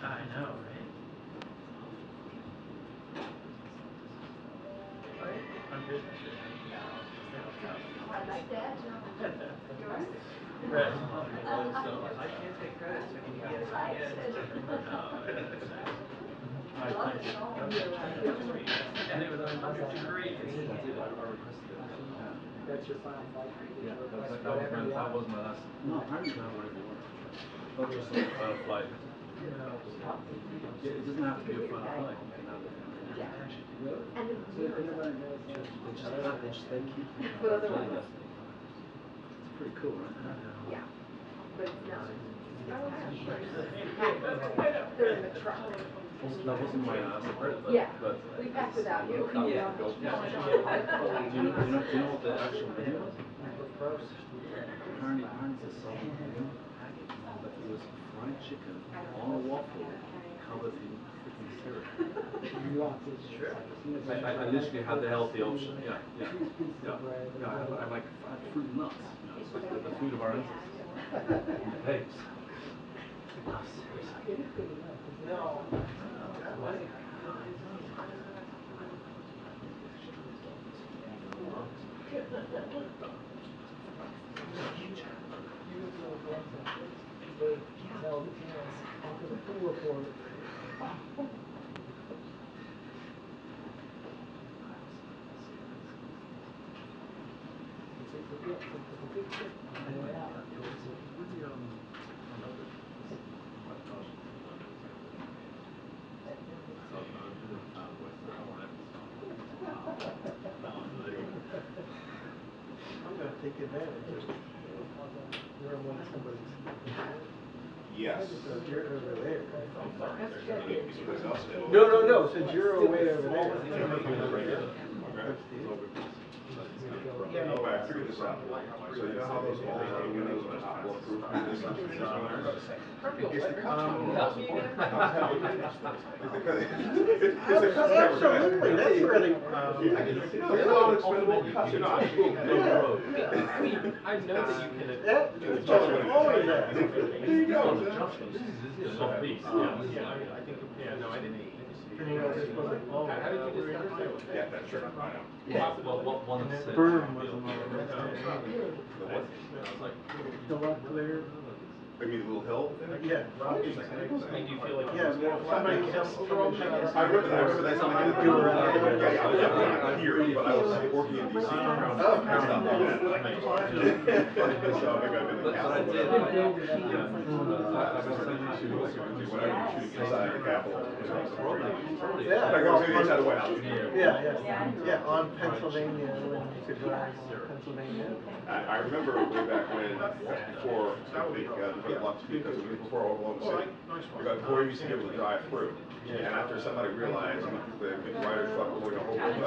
I know, right? I'm good. I like that. Yours? Right. I can't take credit, so can you guess my I love it. And it was on 100 degrees. That's your final flight. Yeah, that was my last. No, apparently not whatever you want. Not just a final flight. It doesn't have to be a final flight. You can have it. Really? And So if anybody knows, they just think but otherwise, It's pretty cool, right? yeah. But it's not. They're in the truck. That wasn't my answer, Yeah. but We packed without you. do you know what the actual video was? Apparently it's a song that it was fried chicken on a waffle covered in freaking syrup. I literally had the healthy option. Yeah. I like fruit and nuts. You know, it's like the food of our ancestors. And eggs. Oh, seriously. No. Tell the parents after the pool report. I'm going to take advantage of you're on somebody's. Yes. You're over there. No. No, since you're away over there. Oh, I figured this out. So you know how those old windows are not bulletproof? Absolutely, that's really. I know that you can. That's always that. There you go. Soft piece. Yeah, I think. Yeah, no, I didn't. And you know, this was like, oh, How did you discover that? Yeah, that's true. I know. Yeah. Well, what one and then said. Berm wasn't on The what? the left clear. I mean, a little hill? Yeah. Made you feel like. Yeah, well, somebody else. I remember that time I did You were out there. Yeah, I was not here, but I was working in DC. Oh, So maybe I've been in the But I did. Capitol. Whatever, shooting inside the Capitol. Yeah. Like, I was inside the White House. Yeah, on Pennsylvania, when you could drive Pennsylvania. I remember way back when, before the lots because it was before Oklahoma City. Before you used to be able to drive through. And after somebody realized the rider truck pulling a whole bunch of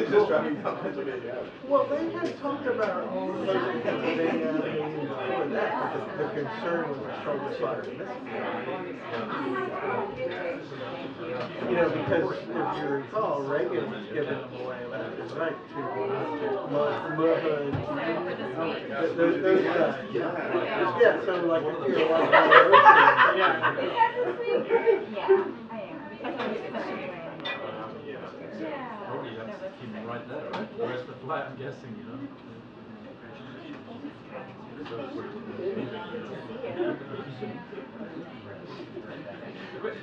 just driving down Pennsylvania Avenue. Well, they had talked about all of those Pennsylvania Avenue before that, but the concern was the shoulder fire. You know, because if you recall, Reagan was giving them away left and right to Those guys. Yeah, so like if you're like Yeah, I am. Probably have to keep him right there, right? The rest of the flight, I'm guessing, you know.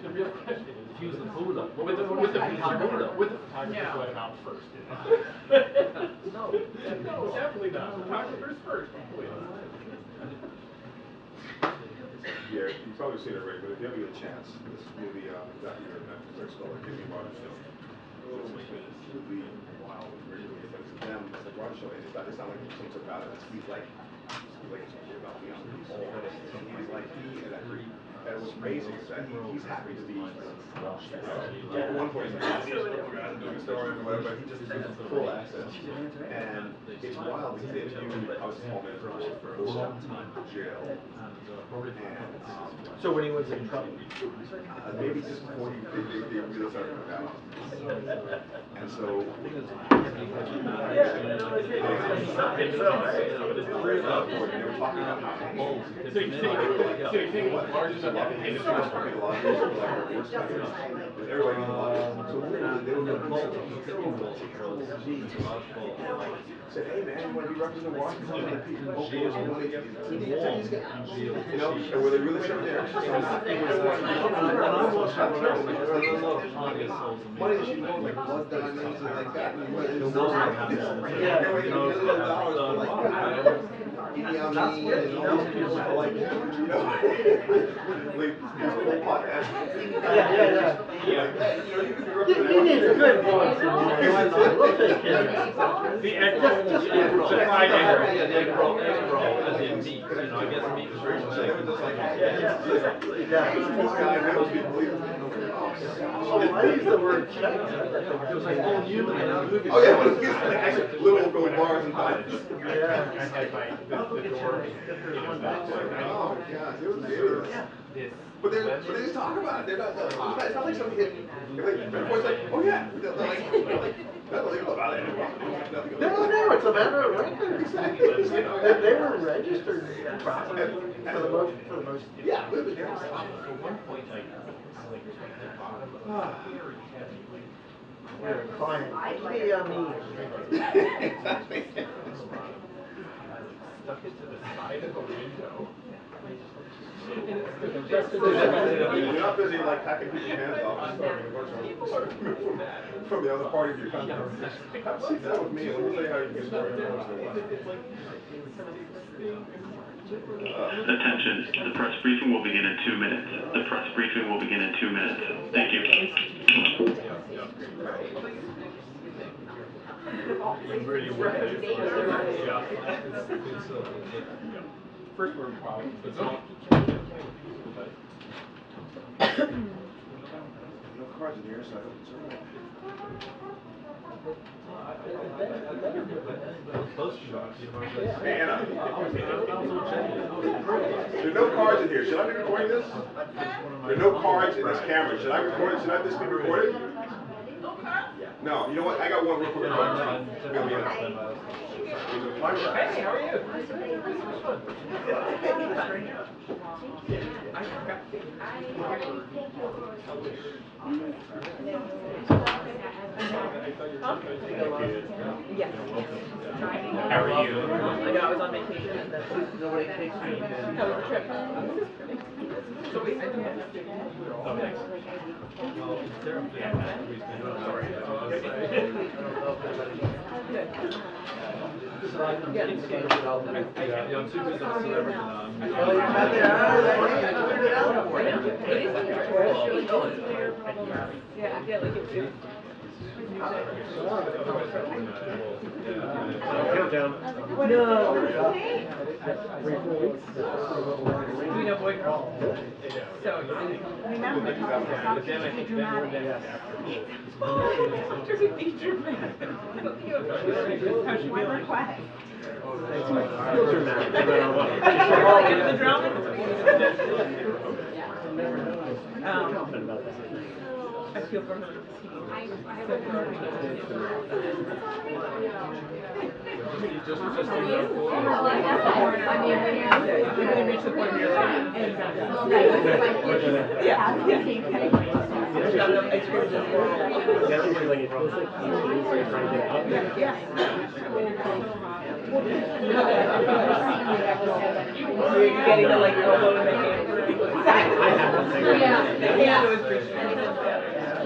The real question is, Use the cooler. with the photographer going out first. No, definitely not. Photographers first. Yeah, you've probably seen it already, but if you ever get a chance, this movie, exactly your Netflix called Kirby Show. It's really wild and really affects them. It's like Roger Show, it's not like something about it. He's like about the whole he's like and what's amazing is that he's happy to be at one point he's doing story or whatever, but he just has full access. And it's wild because they interviewed, I was home in for a long time in jail. So when he was in trouble. Maybe just before they really started coming out. And so. They were talking about how. So you think it was large enough to contain the Everybody knew a lot. So they were said, hey man, you want to be representing Washington? You know, and were they really sitting there? Money that you know, like blood diamonds and like that. You need a good voice. We'll take care of it. The egg roll. Just Egg roll. Fried egg roll. Yeah, the egg roll, as in meat, you know, I guess meat was very like. Oh, I use the word check. It was like all human. Oh yeah, but it's like actually little gold bars and diamonds. I had my the door. Oh gosh, it was But they just talk about it. They're not. It's not like something hit. Everyone's like, oh yeah. They're like nothing about it. No, it's a matter of record. They were registered properly for the most. Yeah. At one point, like the bottom of Client. stuck it to the side of the window. You're not busy like hacking people's hands off from the other party of your country. See that with me. Let me tell you how you get started. Attention, the press briefing will begin in 2 minutes. The press briefing will begin in 2 minutes. Thank you. First word problem. No cards in here, so I don't. Hey, Anna. There are no cards in here. Should I be recording this? There are no cards in this camera. Should I record it? Should this be recorded? No. You know what? I got one real quick. Hey, how are you? Yes. How are you? I was on vacation and then nobody takes me. How was the trip? So we, I think Oh, thanks. Yeah, like it's Countdown. No. Do we know boy girl? So, remember, after we be dramatic. How should we request? Feel dramatic, no matter what. Like in the drama? I feel for her. You're getting the like elbow in the hand.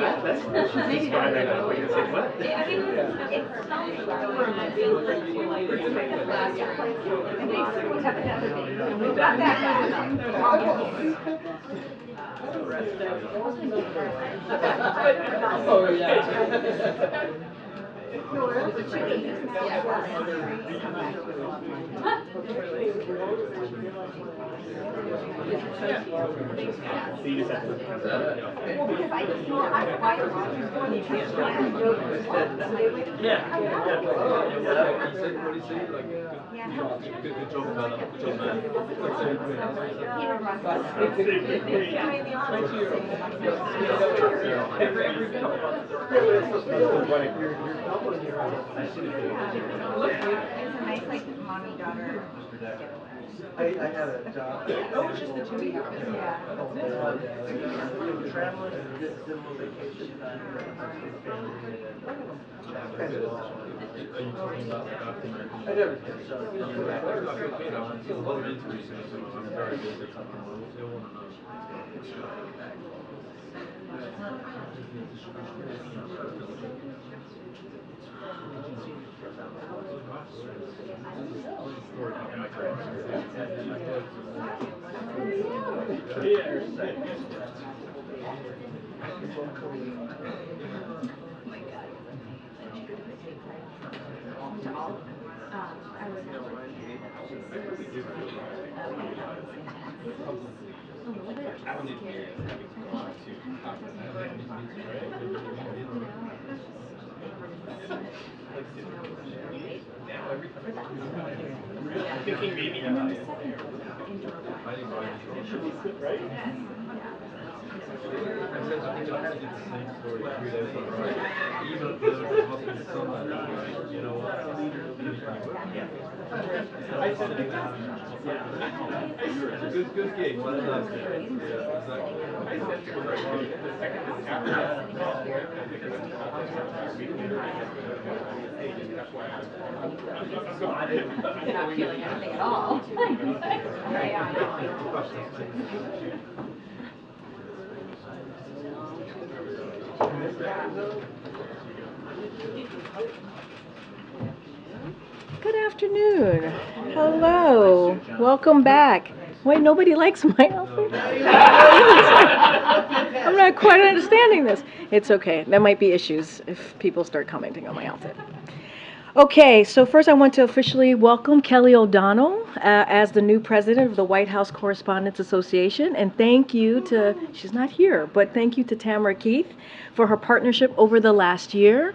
That's describing that way. It's like, what? Oh, yeah. Good job, fella. Good job, man. It's a nice, like, mommy-daughter getaway. I had a job. Oh, it's just the two of you? Yeah. Traveling and did a little vacation time here. Are you talking about the African American? I never did so. You know, a lot of interviews, so I'm very good at something. They all want to know. Thinking maybe Good gig. Well done. Not feeling anything at all. Good afternoon. Hello. Welcome back. Wait, nobody likes my outfit? I'm not quite understanding this. It's okay. There might be issues if people start commenting on my outfit. Okay, so first I want to officially welcome Kelly O'Donnell as the new president of the White House Correspondents Association, and thank you to, she's not here, but thank you to Tamara Keith for her partnership over the last year.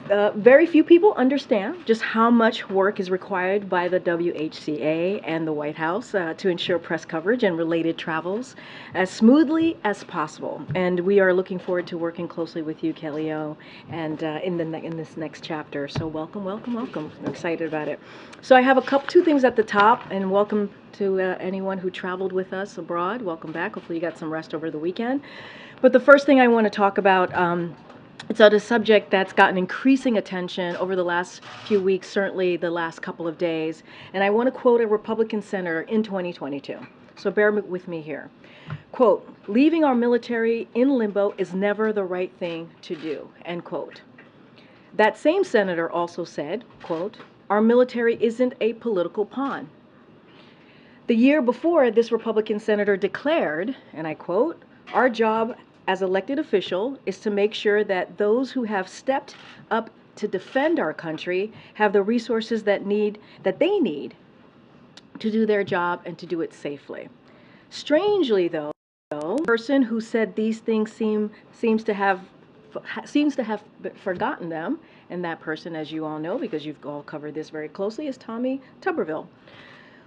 Very few people understand just how much work is required by the WHCA and the White House to ensure press coverage and related travels as smoothly as possible. And we are looking forward to working closely with you, Kelly O, and in this next chapter. So welcome, welcome, welcome. I'm excited about it. So I have two things at the top, and welcome to anyone who traveled with us abroad. Welcome back. Hopefully you got some rest over the weekend. But the first thing I want to talk about it's on a subject that's gotten increasing attention over the last few weeks, certainly the last couple of days. And I want to quote a Republican senator in 2022. So bear with me here. Quote, "Leaving our military in limbo is never the right thing to do," end quote. That same senator also said, quote, "Our military isn't a political pawn." The year before, this Republican senator declared, and I quote, "Our job as elected official is to make sure that those who have stepped up to defend our country have the resources that they need to do their job and to do it safely." Strangely, though, the person who said these things seems to have forgotten them, and that person, as you all know, because you've all covered this very closely, is Tommy Tuberville.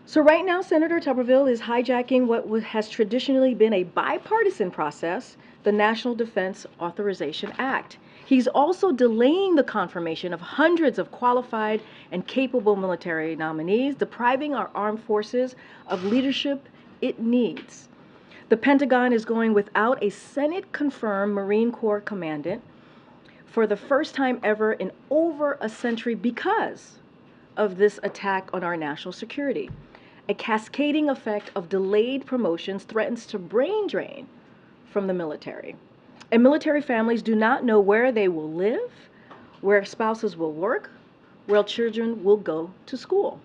So right now, Senator Tuberville is hijacking what has traditionally been a bipartisan process, the National Defense Authorization Act. He's also delaying the confirmation of hundreds of qualified and capable military nominees, depriving our armed forces of leadership it needs. The Pentagon is going without a Senate-confirmed Marine Corps commandant for the first time ever in over a century because of this attack on our national security. A cascading effect of delayed promotions threatens to brain drain from the military. And military families do not know where they will live, where spouses will work, where children will go to school.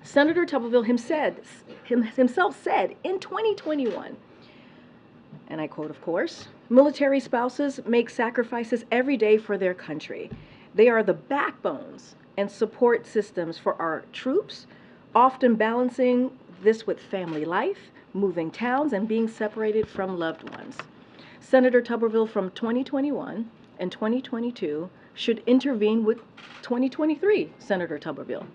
Senator Tuberville himself said in 2021, and I quote, of course, "Military spouses make sacrifices every day for their country. They are the backbones and support systems for our troops, often balancing this with family life, moving towns, and being separated from loved ones." Senator Tuberville from 2021 and 2022 should intervene with 2023 Senator Tuberville.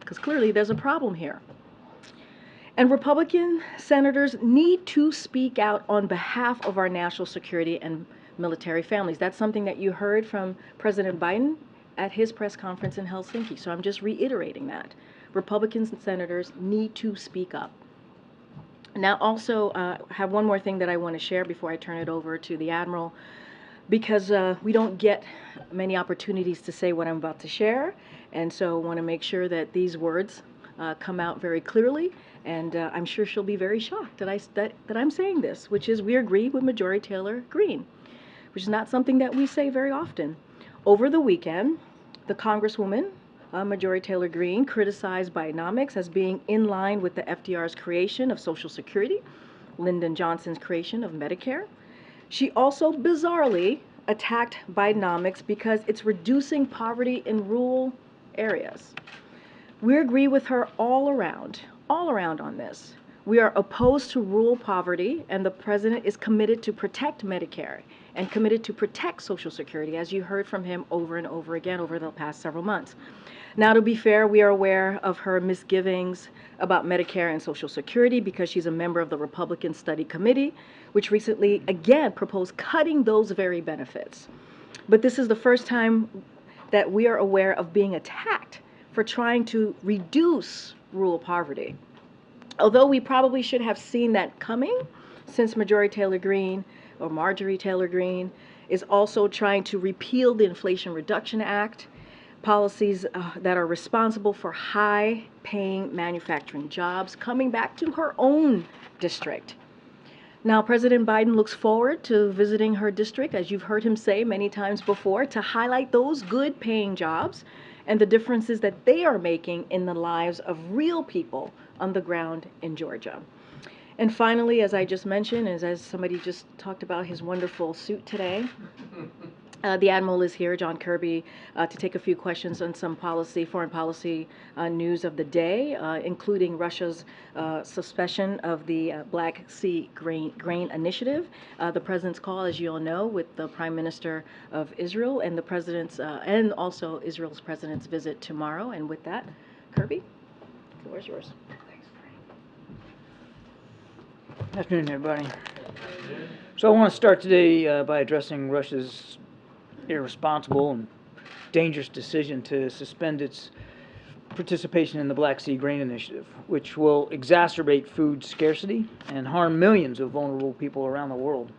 because clearly there's a problem here. And Republican senators need to speak out on behalf of our national security and military families. That's something that you heard from President Biden at his press conference in Helsinki. So I'm just reiterating that. Republican senators need to speak up. Now, also, have one more thing that I want to share before I turn it over to the Admiral, because we don't get many opportunities to say what I'm about to share, and so I want to make sure that these words come out very clearly, and I'm sure she'll be very shocked that I'm saying this, which is we agree with Marjorie Taylor Greene, which is not something that we say very often. Over the weekend, the Congresswoman, Marjorie Taylor Greene, criticized Bidenomics as being in line with the FDR's creation of Social Security, Lyndon Johnson's creation of Medicare. She also bizarrely attacked Bidenomics because it's reducing poverty in rural areas. We agree with her all around on this. We are opposed to rural poverty, and the president is committed to protect Medicare and committed to protect Social Security, as you heard from him over and over again over the past several months. Now, to be fair, we are aware of her misgivings about Medicare and Social Security because she's a member of the Republican Study Committee, which recently, again, proposed cutting those very benefits. But this is the first time that we are aware of being attacked for trying to reduce rural poverty. Although we probably should have seen that coming, since Marjorie Taylor Greene is also trying to repeal the Inflation Reduction Act, policies that are responsible for high-paying manufacturing jobs coming back to her own district. Now, President Biden looks forward to visiting her district, as you've heard him say many times before, to highlight those good-paying jobs and the differences that they are making in the lives of real people on the ground in Georgia. And finally, as I just mentioned, as somebody just talked about his wonderful suit today, the Admiral is here, John Kirby, to take a few questions on some foreign policy news of the day, including Russia's suspension of the Black Sea Grain Initiative, the President's call, as you all know, with the Prime Minister of Israel, and the President's, and also Israel's President's visit tomorrow. And with that, Kirby, the floor is yours. Good afternoon, everybody. So I want to start today by addressing Russia's irresponsible and dangerous decision to suspend its participation in the Black Sea Grain Initiative, which will exacerbate food scarcity and harm millions of vulnerable people around the world.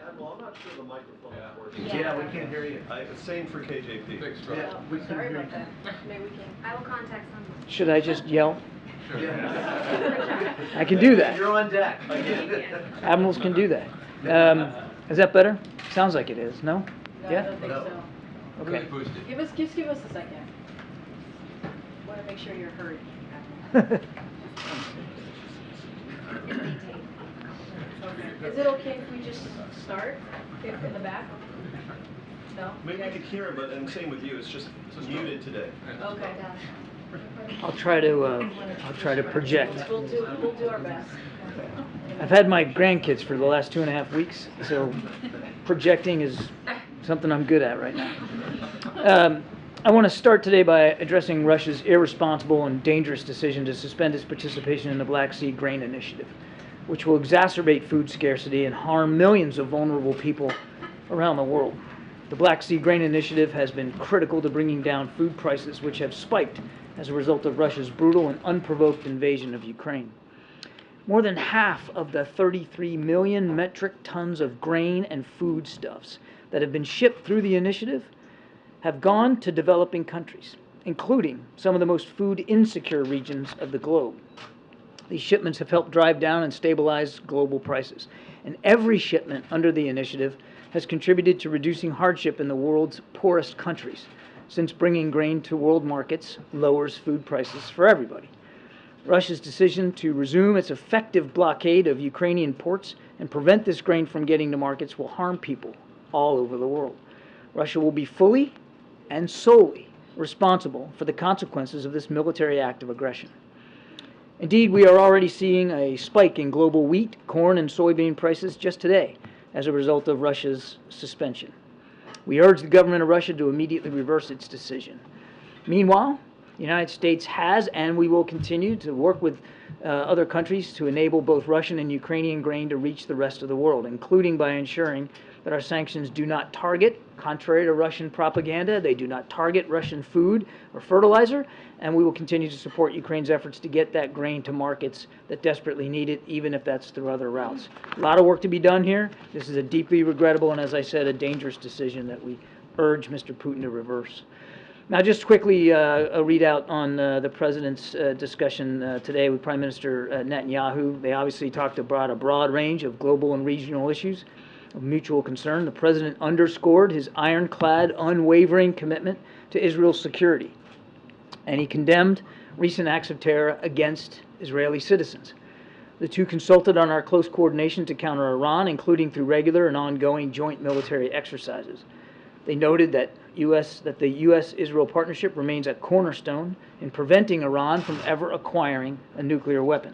Admiral, I'm not sure the microphone is working. Yeah, we can't hear you. Same for KJP. Yeah, we can Sorry hear about that. Maybe we can. I will contact someone. Should I just yell? you. I can do that. You're on deck. I get it. Admirals can do that. Is that better? Sounds like it is, no? No, Yeah? I don't think No. so. Okay. Give us a second. Want to make sure you're heard. Is it okay if we just start in the back? No? Maybe we could hear him, but and same with you. It's just muted today. Okay. I'll try to project. We'll do our best. I've had my grandkids for the last 2.5 weeks, so projecting is something I'm good at right now. I want to start today by addressing Russia's irresponsible and dangerous decision to suspend its participation in the Black Sea Grain Initiative, which will exacerbate food scarcity and harm millions of vulnerable people around the world. The Black Sea Grain Initiative has been critical to bringing down food prices, which have spiked as a result of Russia's brutal and unprovoked invasion of Ukraine. More than half of the 33 million metric tons of grain and foodstuffs that have been shipped through the initiative have gone to developing countries, including some of the most food insecure regions of the globe. These shipments have helped drive down and stabilize global prices, and every shipment under the initiative has contributed to reducing hardship in the world's poorest countries, since bringing grain to world markets lowers food prices for everybody. Russia's decision to resume its effective blockade of Ukrainian ports and prevent this grain from getting to markets will harm people all over the world. Russia will be fully and solely responsible for the consequences of this military act of aggression. Indeed, we are already seeing a spike in global wheat, corn, and soybean prices just today as a result of Russia's suspension. We urge the government of Russia to immediately reverse its decision. Meanwhile, The United States has and we will continue to work with other countries to enable both Russian and Ukrainian grain to reach the rest of the world, including by ensuring that our sanctions do not target, contrary to Russian propaganda, they do not target Russian food or fertilizer, and we will continue to support Ukraine's efforts to get that grain to markets that desperately need it, even if that's through other routes. A lot of work to be done here. This is a deeply regrettable and, as I said, a dangerous decision that we urge Mr. Putin to reverse. Now, just quickly, a readout on the President's discussion today with Prime Minister Netanyahu. They obviously talked about a broad range of global and regional issues of mutual concern. The President underscored his ironclad, unwavering commitment to Israel's security, and he condemned recent acts of terror against Israeli citizens. The two consulted on our close coordination to counter Iran, including through regular and ongoing joint military exercises. They noted that the U.S.-Israel partnership remains a cornerstone in preventing Iran from ever acquiring a nuclear weapon.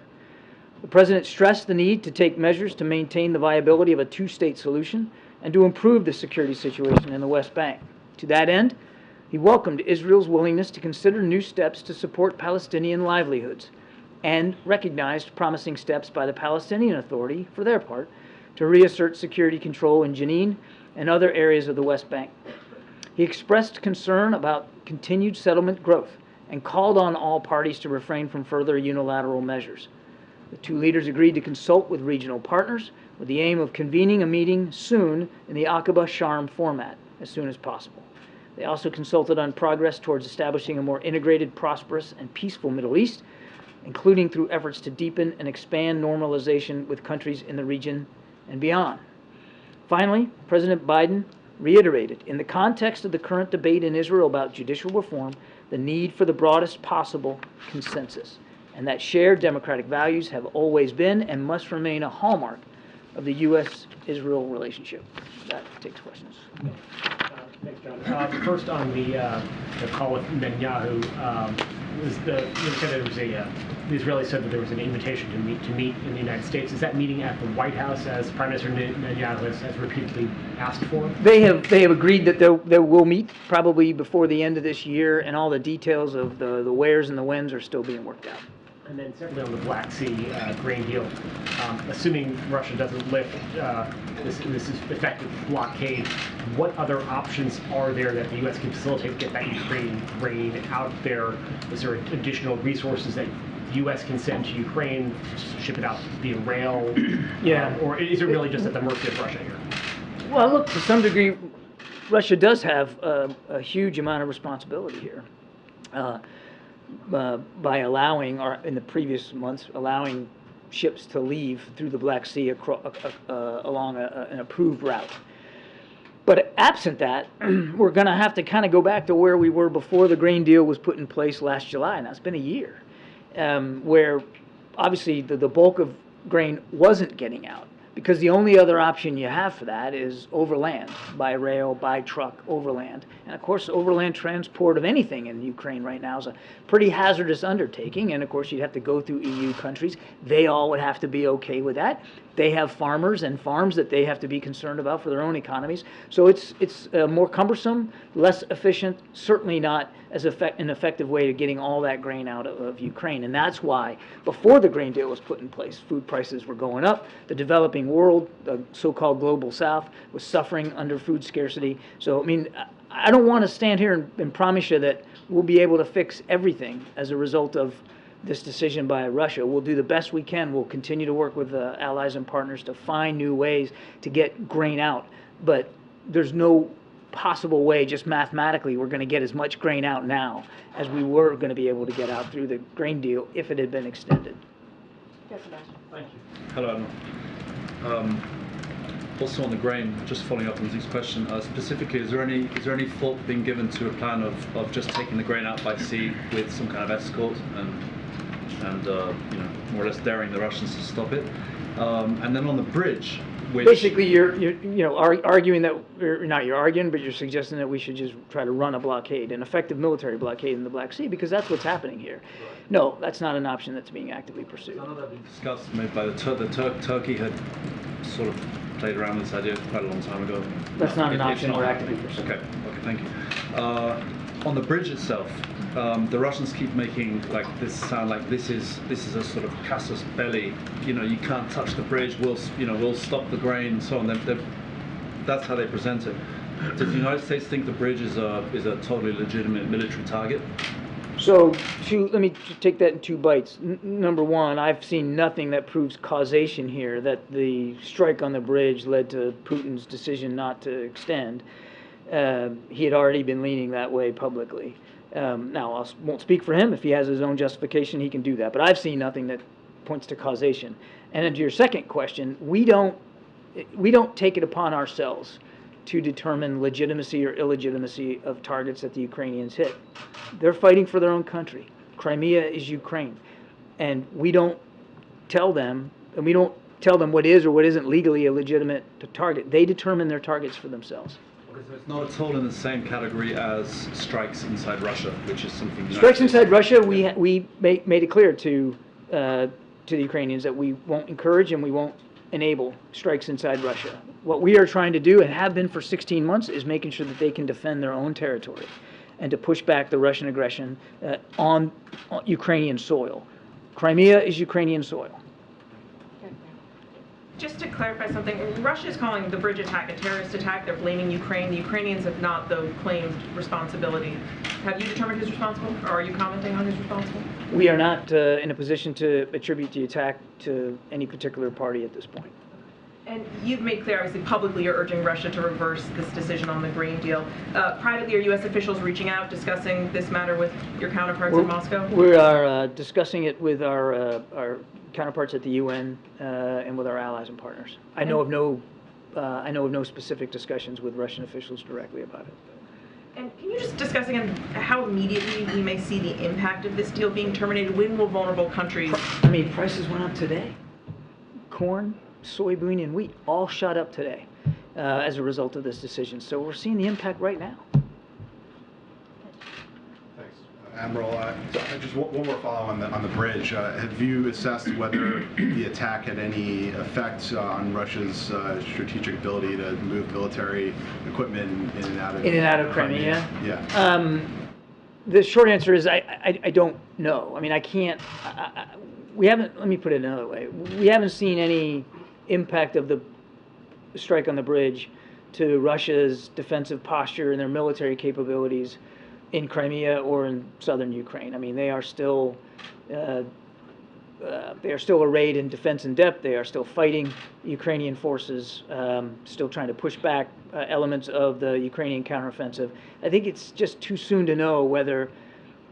The President stressed the need to take measures to maintain the viability of a two-state solution and to improve the security situation in the West Bank. To that end, he welcomed Israel's willingness to consider new steps to support Palestinian livelihoods and recognized promising steps by the Palestinian Authority, for their part, to reassert security control in Jenin and other areas of the West Bank. He expressed concern about continued settlement growth and called on all parties to refrain from further unilateral measures. The two leaders agreed to consult with regional partners with the aim of convening a meeting soon in the Aqaba Sharm format as soon as possible. They also consulted on progress towards establishing a more integrated, prosperous, and peaceful Middle East, including through efforts to deepen and expand normalization with countries in the region and beyond. Finally, President Biden reiterated, in the context of the current debate in Israel about judicial reform, the need for the broadest possible consensus, and that shared democratic values have always been and must remain a hallmark of the U.S.-Israel relationship. That takes questions. Thanks, John. First, on the call with Netanyahu, the Israelis said that there was an invitation to meet in the United States. Is that meeting at the White House, as Prime Minister Netanyahu has repeatedly asked for? They have agreed that they will meet probably before the end of this year, and all the details of the wheres and the whens are still being worked out. And then separately on the Black Sea grain deal, assuming Russia doesn't lift this effective blockade, what other options are there that the U.S. can facilitate to get that Ukrainian grain out there? Is there additional resources that the U.S. can send to Ukraine, ship it out via rail? Yeah. Or is it really just at the mercy of Russia here? Well, look, to some degree, Russia does have a huge amount of responsibility here. By allowing, or in the previous months, allowing ships to leave through the Black Sea along an approved route. But absent that, we're going to have to kind of go back to where we were before the grain deal was put in place last July, and that's been a year, where obviously the bulk of grain wasn't getting out, because the only other option you have for that is overland, by rail, by truck, overland. And of course, overland transport of anything in Ukraine right now is a pretty hazardous undertaking, and of course you'd have to go through EU countries. They all would have to be okay with that. They have farmers and farms that they have to be concerned about for their own economies. So it's more cumbersome, less efficient, certainly not as an effective way to getting all that grain out of Ukraine. And that's why, before the grain deal was put in place, food prices were going up. The developing world, the so-called global south, was suffering under food scarcity. So, I mean, I don't want to stand here and promise you that we'll be able to fix everything as a result of this decision by Russia. We'll do the best we can. We'll continue to work with allies and partners to find new ways to get grain out. But there's no possible way, just mathematically, we're going to get as much grain out now as we were going to be able to get out through the grain deal if it had been extended. Yes, Sebastian. Thank you. Hello. Also on the grain, just following up on Zeke's question, specifically, is there any thought being given to a plan of just taking the grain out by sea with some kind of escort and more or less daring the Russians to stop it? And then on the bridge, which basically you're arguing that, you're arguing, but you're suggesting that we should just try to run a blockade, an effective military blockade in the Black Sea, because that's what's happening here. Right. No, that's not an option that's being actively pursued. I know that been discussed maybe by Turkey had sort of played around with this idea quite a long time ago. That's not an option we're actively pursuing. Okay, thank you. On the bridge itself, the Russians keep making like this sound like this is a sort of casus belli. You know, you can't touch the bridge. We'll stop the grain and so on. That's how they present it. Does the United States think the bridge is a totally legitimate military target? So let me take that in two bites. Number one, I've seen nothing that proves causation here, that the strike on the bridge led to Putin's decision not to extend. He had already been leaning that way publicly. Now, I won't speak for him. If he has his own justification, he can do that. But I've seen nothing that points to causation. And then to your second question, we don't take it upon ourselves to determine legitimacy or illegitimacy of targets that the Ukrainians hit. They're fighting for their own country. Crimea is Ukraine. And we don't tell them what is or what isn't legally a legitimate target. They determine their targets for themselves. Okay, so it's not at all in the same category as strikes inside Russia, which is something. Strikes inside Russia, we made it clear to the Ukrainians that we won't encourage and we won't enable strikes inside Russia. What we are trying to do, and have been for 16 months, is making sure that they can defend their own territory and to push back the Russian aggression on Ukrainian soil. Crimea is Ukrainian soil. Just to clarify something, Russia is calling the bridge attack a terrorist attack. They're blaming Ukraine. The Ukrainians have not, though, claimed responsibility. Have you determined who's responsible, or are you commenting on who's responsible? We are not in a position to attribute the attack to any particular party at this point. And you've made clear, obviously, publicly you're urging Russia to reverse this decision on the grain deal. Privately, are U.S. officials reaching out, discussing this matter with your counterparts in Moscow? We are discussing it with our counterparts at the UN and with our allies and partners. I know of no specific discussions with Russian officials directly about it. And can you just discuss again how immediately we may see the impact of this deal being terminated? When will vulnerable countries? I mean, prices went up today. Corn, soybean, and wheat all shot up today as a result of this decision. So we're seeing the impact right now. Thanks. Admiral, just one more follow on the bridge. Have you assessed whether the attack had any effect on Russia's strategic ability to move military equipment in and out of Crimea? Yeah. The short answer is I don't know. I mean, I can't. We haven't. Let me put it another way. We haven't seen any impact of the strike on the bridge to Russia's defensive posture and their military capabilities in Crimea or in southern Ukraine. I mean, they are still arrayed in defense in depth. They are still fighting Ukrainian forces, still trying to push back elements of the Ukrainian counteroffensive. I think it's just too soon to know whether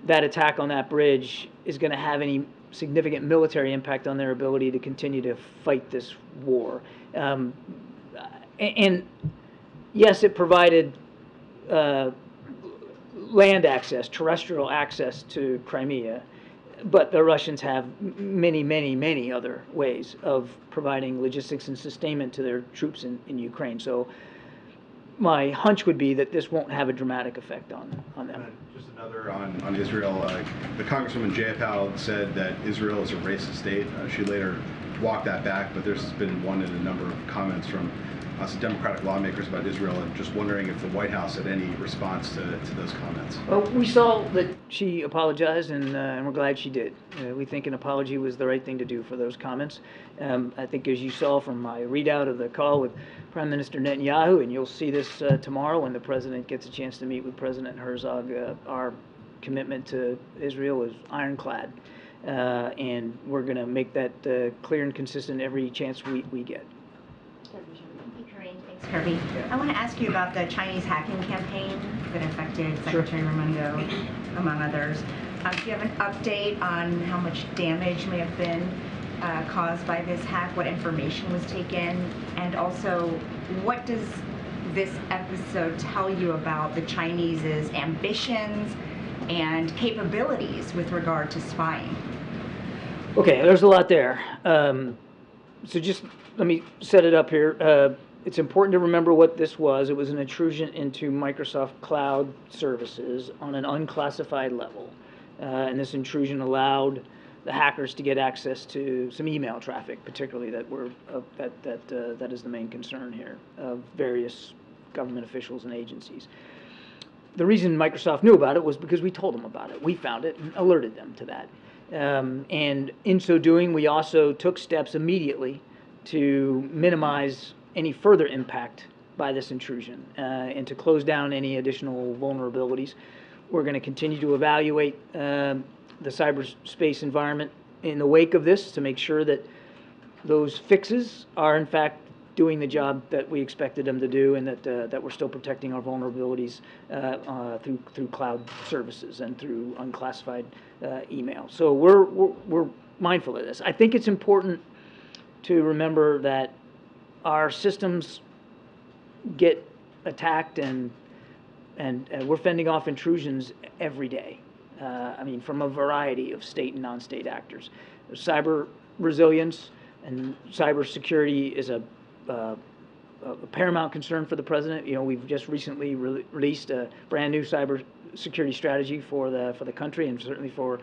that attack on that bridge is going to have any significant military impact on their ability to continue to fight this war. And yes, it provided land access, terrestrial access to Crimea, but the Russians have many, many, many other ways of providing logistics and sustainment to their troops in Ukraine. So my hunch would be that this won't have a dramatic effect on them. Just another on Israel. The Congresswoman Jayapal said that Israel is a racist state. She later walked that back, but there's been one in a number of comments from some Democratic lawmakers about Israel, and just wondering if the White House had any response to those comments. Well, we saw that she apologized, and we're glad she did. We think an apology was the right thing to do for those comments. I think, as you saw from my readout of the call with Prime Minister Netanyahu, and you'll see this tomorrow when the President gets a chance to meet with President Herzog, our commitment to Israel is ironclad, and we're going to make that clear and consistent every chance we get. Karine, thanks, Kirby. I want to ask you about the Chinese hacking campaign that affected Secretary Raimondo, among others. Do you have an update on how much damage may have been caused by this hack, what information was taken, and also what does this episode tell you about the Chinese's ambitions and capabilities with regard to spying? Okay, there's a lot there. So just let me set it up here. It's important to remember what this was. It was an intrusion into Microsoft Cloud services on an unclassified level. And this intrusion allowed the hackers to get access to some email traffic, particularly that is the main concern here, of various government officials and agencies. the reason Microsoft knew about it was because we told them about it. We found it and alerted them to that. And in so doing, we also took steps immediately to minimize any further impact by this intrusion and to close down any additional vulnerabilities. We're going to continue to evaluate the cyberspace environment in the wake of this to make sure that those fixes are in fact doing the job that we expected them to do, and that we're still protecting our vulnerabilities through cloud services and through unclassified email. So we're mindful of this. I think it's important to remember that our systems get attacked and we're fending off intrusions every day. I mean, from a variety of state and non-state actors. Cyber resilience and cyber security is a paramount concern for the president. You know, we've just recently released a brand new cyber security strategy for the country, and certainly for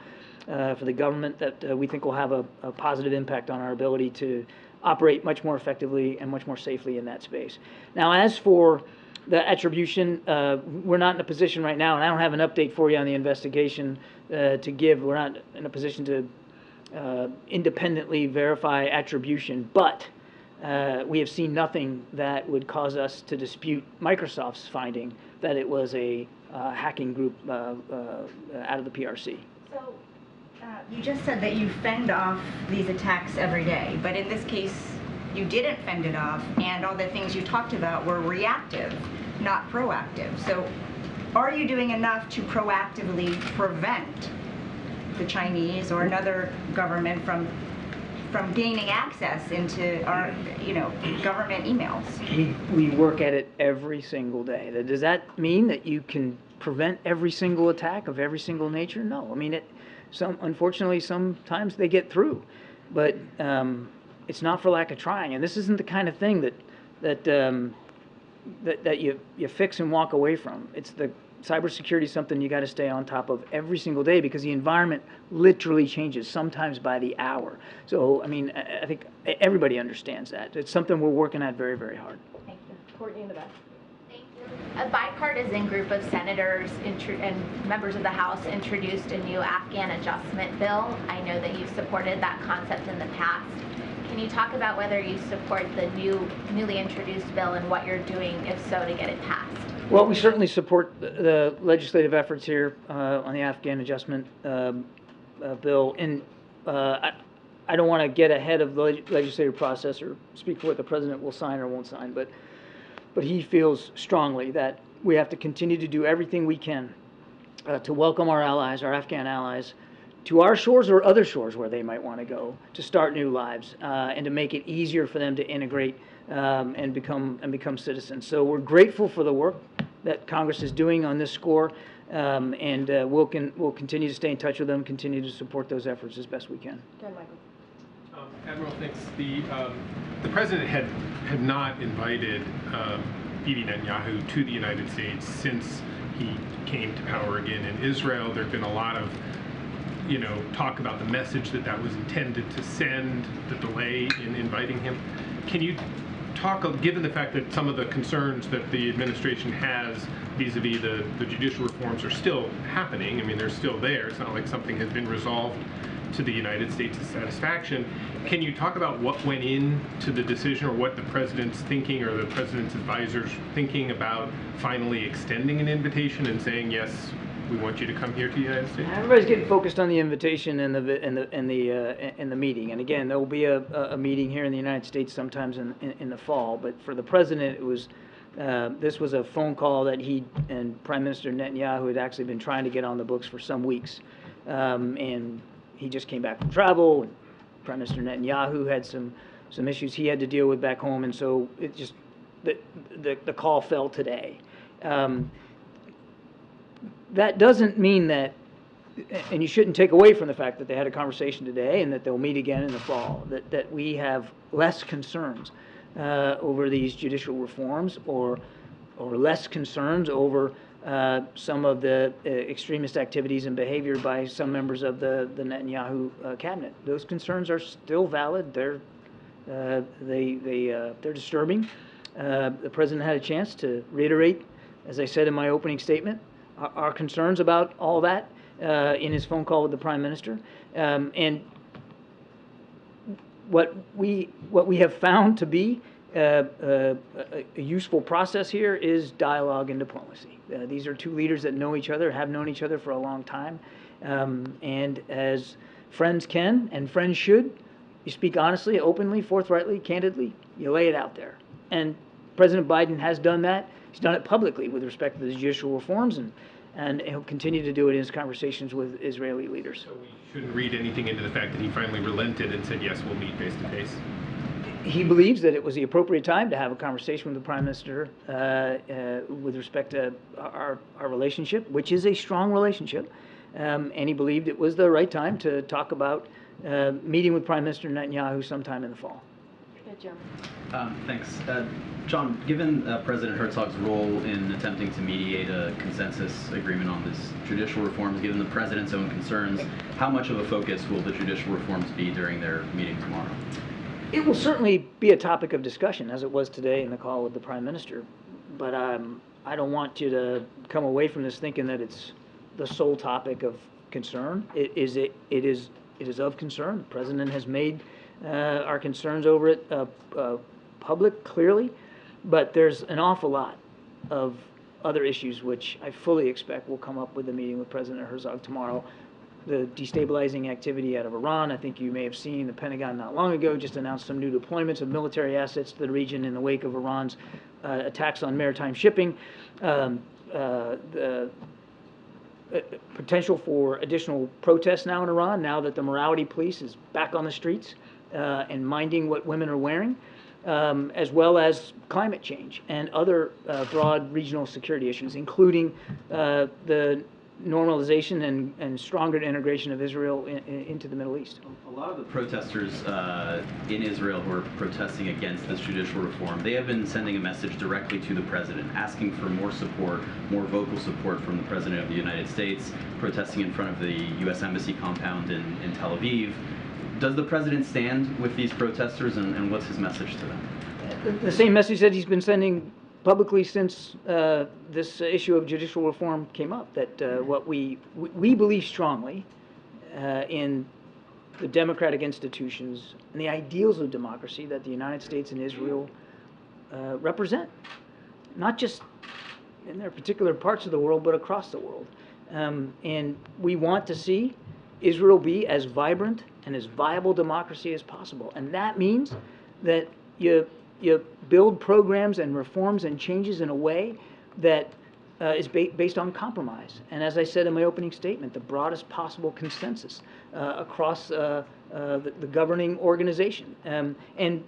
the government, that we think will have a positive impact on our ability to operate much more effectively and much more safely in that space. Now, as for the attribution, we're not in a position right now, and I don't have an update for you on the investigation to give. We're not in a position to independently verify attribution, but we have seen nothing that would cause us to dispute Microsoft's finding that it was a hacking group out of the PRC. So you just said that you fend off these attacks every day, but in this case, you didn't fend it off, and all the things you talked about were reactive, not proactive. So are you doing enough to proactively prevent the Chinese or another government from gaining access into our, government emails? We work at it every single day. Does that mean that you can prevent every single attack of every single nature? No. I mean, unfortunately, sometimes they get through, but it's not for lack of trying. And this isn't the kind of thing that you fix and walk away from. It's the cybersecurity is something you got to stay on top of every single day, because the environment literally changes, sometimes by the hour. So, I mean, I think everybody understands that. It's something we're working at very, very hard. Thank you. Courtney in the back. Thank you. A bipartisan group of senators and members of the House introduced a new Afghan adjustment bill. I know that you've supported that concept in the past. Can you talk about whether you support the newly introduced bill and what you're doing, if so, to get it passed? Well, we certainly support the legislative efforts here on the Afghan adjustment bill. And I don't want to get ahead of the legislative process or speak for what the president will sign or won't sign, but he feels strongly that we have to continue to do everything we can to welcome our allies, our Afghan allies, to our shores or other shores where they might want to go to start new lives, and to make it easier for them to integrate and become citizens. So we're grateful for the work that Congress is doing on this score, and we'll continue to stay in touch with them, continue to support those efforts as best we can. Go ahead, Michael. Admiral, thanks. The president had not invited Bibi Netanyahu to the United States since he came to power again in Israel. There have been a lot of talk about the message that was intended to send, the delay in inviting him. Can you talk, given the fact that some of the concerns that the administration has vis-a-vis the judicial reforms are still happening, I mean, they're still there, it's not like something has been resolved to the United States' satisfaction. Can you talk about what went into the decision, or what the president's thinking, or the president's advisors thinking about finally extending an invitation and saying, yes, we want you to come here to the United States? Everybody's getting focused on the invitation and the meeting. And again, there will be a meeting here in the United States sometimes in the fall. But for the president, it was this was a phone call that he and Prime Minister Netanyahu had actually been trying to get on the books for some weeks, and he just came back from travel. And Prime Minister Netanyahu had some issues he had to deal with back home, and so it just the call fell today. That doesn't mean that, and you shouldn't take away from the fact that they had a conversation today and that they'll meet again in the fall, that we have less concerns over these judicial reforms, or less concerns over some of the extremist activities and behavior by some members of the Netanyahu cabinet. Those concerns are still valid. They're disturbing. The president had a chance to reiterate, as I said in my opening statement, our concerns about all that in his phone call with the Prime Minister. And what we have found to be a useful process here is dialogue and diplomacy. These are two leaders that know each other, have known each other for a long time, and as friends can and friends should, you speak honestly, openly, forthrightly, candidly, you lay it out there. And President Biden has done that. He's done it publicly with respect to the judicial reforms, and he'll continue to do it in his conversations with Israeli leaders. So we shouldn't read anything into the fact that he finally relented and said, yes, we'll meet face to face. He believes that it was the appropriate time to have a conversation with the Prime Minister with respect to our relationship, which is a strong relationship, and he believed it was the right time to talk about meeting with Prime Minister Netanyahu sometime in the fall. Good, Jeremy. Thanks. John, given President Herzog's role in attempting to mediate a consensus agreement on this judicial reforms, given the President's own concerns, how much of a focus will the judicial reforms be during their meeting tomorrow? It will certainly be a topic of discussion, as it was today in the call with the Prime Minister. But I don't want you to come away from this thinking that it's the sole topic of concern. It is of concern. The President has made our concerns over it public, clearly. But there's an awful lot of other issues which I fully expect will come up with the meeting with President Herzog tomorrow. The destabilizing activity out of Iran. I think you may have seen the Pentagon not long ago just announced some new deployments of military assets to the region in the wake of Iran's attacks on maritime shipping. The potential for additional protests now in Iran, now that the morality police is back on the streets and minding what women are wearing, as well as climate change and other broad regional security issues, including the normalization and stronger integration of Israel into the Middle East. A lot of the protesters in Israel who are protesting against this judicial reform, they have been sending a message directly to the President, asking for more support, more vocal support from the President of the United States, protesting in front of the U.S. Embassy compound in Tel Aviv. Does the President stand with these protesters, and what's his message to them? The same message that he's been sending publicly since this issue of judicial reform came up, that what we believe strongly in the democratic institutions and the ideals of democracy that the United States and Israel represent, not just in their particular parts of the world, but across the world. And we want to see Israel be as vibrant and as viable democracy as possible. And that means that you build programs and reforms and changes in a way that is based on compromise. And as I said in my opening statement, the broadest possible consensus across the governing organization. And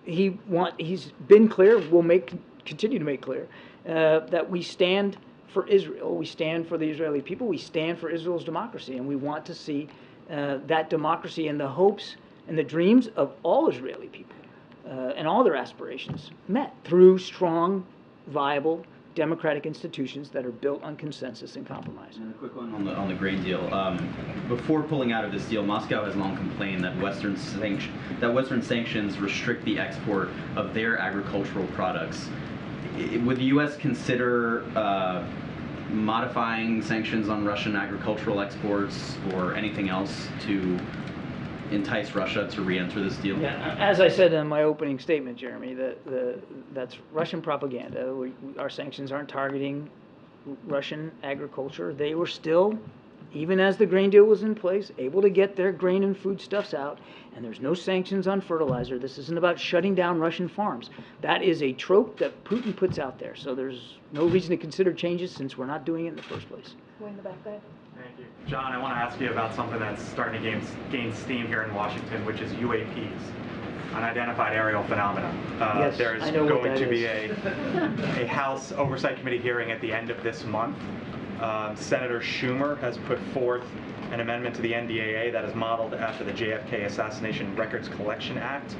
he's been clear, will continue to make clear, that we stand for Israel, we stand for the Israeli people, we stand for Israel's democracy, and we want to see that democracy and the hopes and the dreams of all Israeli people and all their aspirations met through strong, viable, democratic institutions that are built on consensus and compromise. And a quick one on the grain deal. Before pulling out of this deal, Moscow has long complained that Western sanctions restrict the export of their agricultural products. Would the U.S. consider modifying sanctions on Russian agricultural exports or anything else to entice Russia to re-enter this deal? Yeah, as I said in my opening statement, Jeremy, that's Russian propaganda. Our sanctions aren't targeting Russian agriculture. They were still, even as the grain deal was in place, able to get their grain and foodstuffs out, and there's no sanctions on fertilizer. This isn't about shutting down Russian farms. That is a trope that Putin puts out there, so there's no reason to consider changes since we're not doing it in the first place. Way in the back there. Thank you. John, I want to ask you about something that's starting to gain steam here in Washington, which is UAPs, unidentified aerial phenomena. Yes, there is I know what going that to be is. a House Oversight Committee hearing at the end of this month. Senator Schumer has put forth an amendment to the NDAA that is modeled after the JFK Assassination Records Collection Act.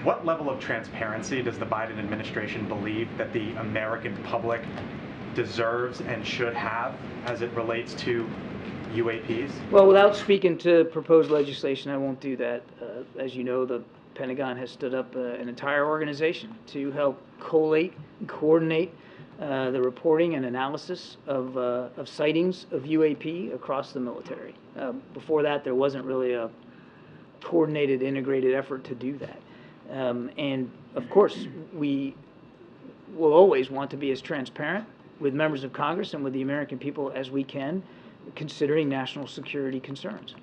What level of transparency does the Biden administration believe that the American public deserves and should have as it relates to UAPs? Well, without speaking to proposed legislation, I won't do that. As you know, the Pentagon has stood up an entire organization to help collate and coordinate the reporting and analysis of sightings of UAP across the military. Before that, there wasn't really a coordinated, integrated effort to do that. And of course, we will always want to be as transparent with members of Congress and with the American people as we can, considering national security concerns.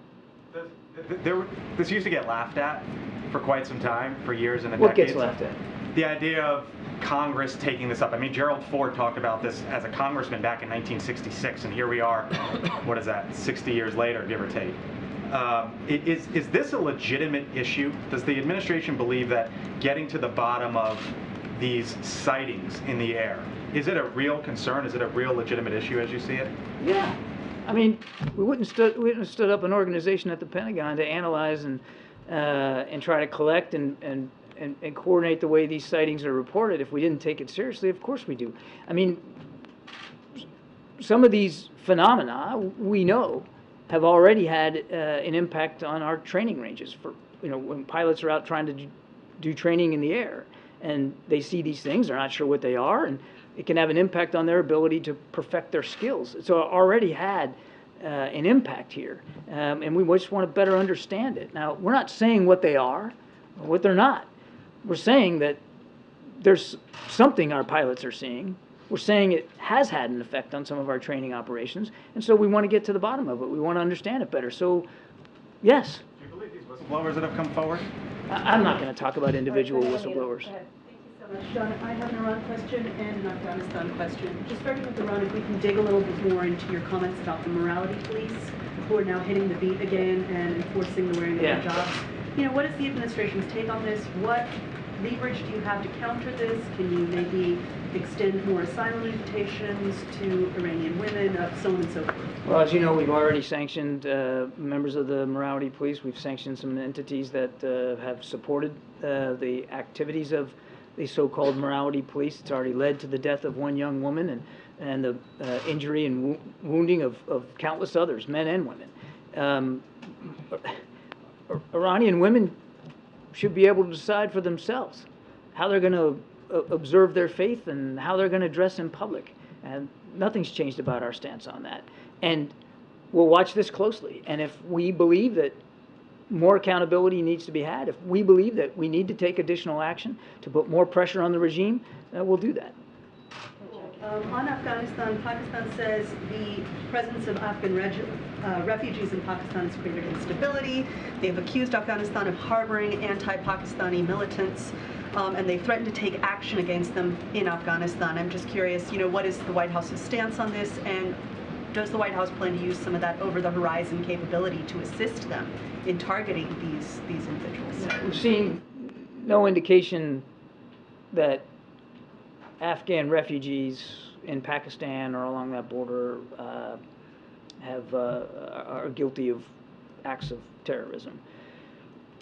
This used to get laughed at for quite some time, for years and What decades. gets laughed at? The idea of Congress taking this up. I mean, Gerald Ford talked about this as a congressman back in 1966, and here we are, what is that, 60 years later, give or take. Is this a legitimate issue? Does the administration believe that getting to the bottom of these sightings in the air, is it a real concern? Is it a real legitimate issue as you see it? Yeah. I mean, we wouldn't have stood up an organization at the Pentagon to analyze and try to collect and coordinate the way these sightings are reported if we didn't take it seriously. Of course we do. I mean, some of these phenomena we know have already had an impact on our training ranges. For when pilots are out trying to do training in the air and they see these things, they're not sure what they are, and it can have an impact on their ability to perfect their skills. So it already had an impact here, and we just want to better understand it. Now, we're not saying what they are or what they're not. We're saying that there's something our pilots are seeing. We're saying it has had an effect on some of our training operations, and so we want to get to the bottom of it. We want to understand it better. So, yes. Do you believe these whistleblowers that have come forward? I'm not going to talk about individual whistleblowers. John, I have an Iran question and an Afghanistan question. Just starting with Iran, if we can dig a little bit more into your comments about the morality police who are now hitting the beat again and enforcing the wearing of hijabs. What is the administration's take on this? What leverage do you have to counter this? Can you maybe extend more asylum invitations to Iranian women, so on and so forth? Well, as you know, we've already sanctioned members of the morality police. We've sanctioned some entities that have supported the activities of the so-called morality police. It's already led to the death of one young woman and the injury and wounding of countless others, men and women. Iranian women should be able to decide for themselves how they're going to observe their faith and how they're going to dress in public. And nothing's changed about our stance on that. And we'll watch this closely. And if we believe that more accountability needs to be had, if we believe that we need to take additional action to put more pressure on the regime, we'll do that. On Afghanistan, Pakistan says the presence of Afghan refugees in Pakistan has created instability. They've accused Afghanistan of harboring anti-Pakistani militants, and they threatened to take action against them in Afghanistan. I'm just curious, what is the White House's stance on this, and does the White House plan to use some of that over-the-horizon capability to assist them in targeting these individuals? We've seen no indication that Afghan refugees in Pakistan or along that border are guilty of acts of terrorism.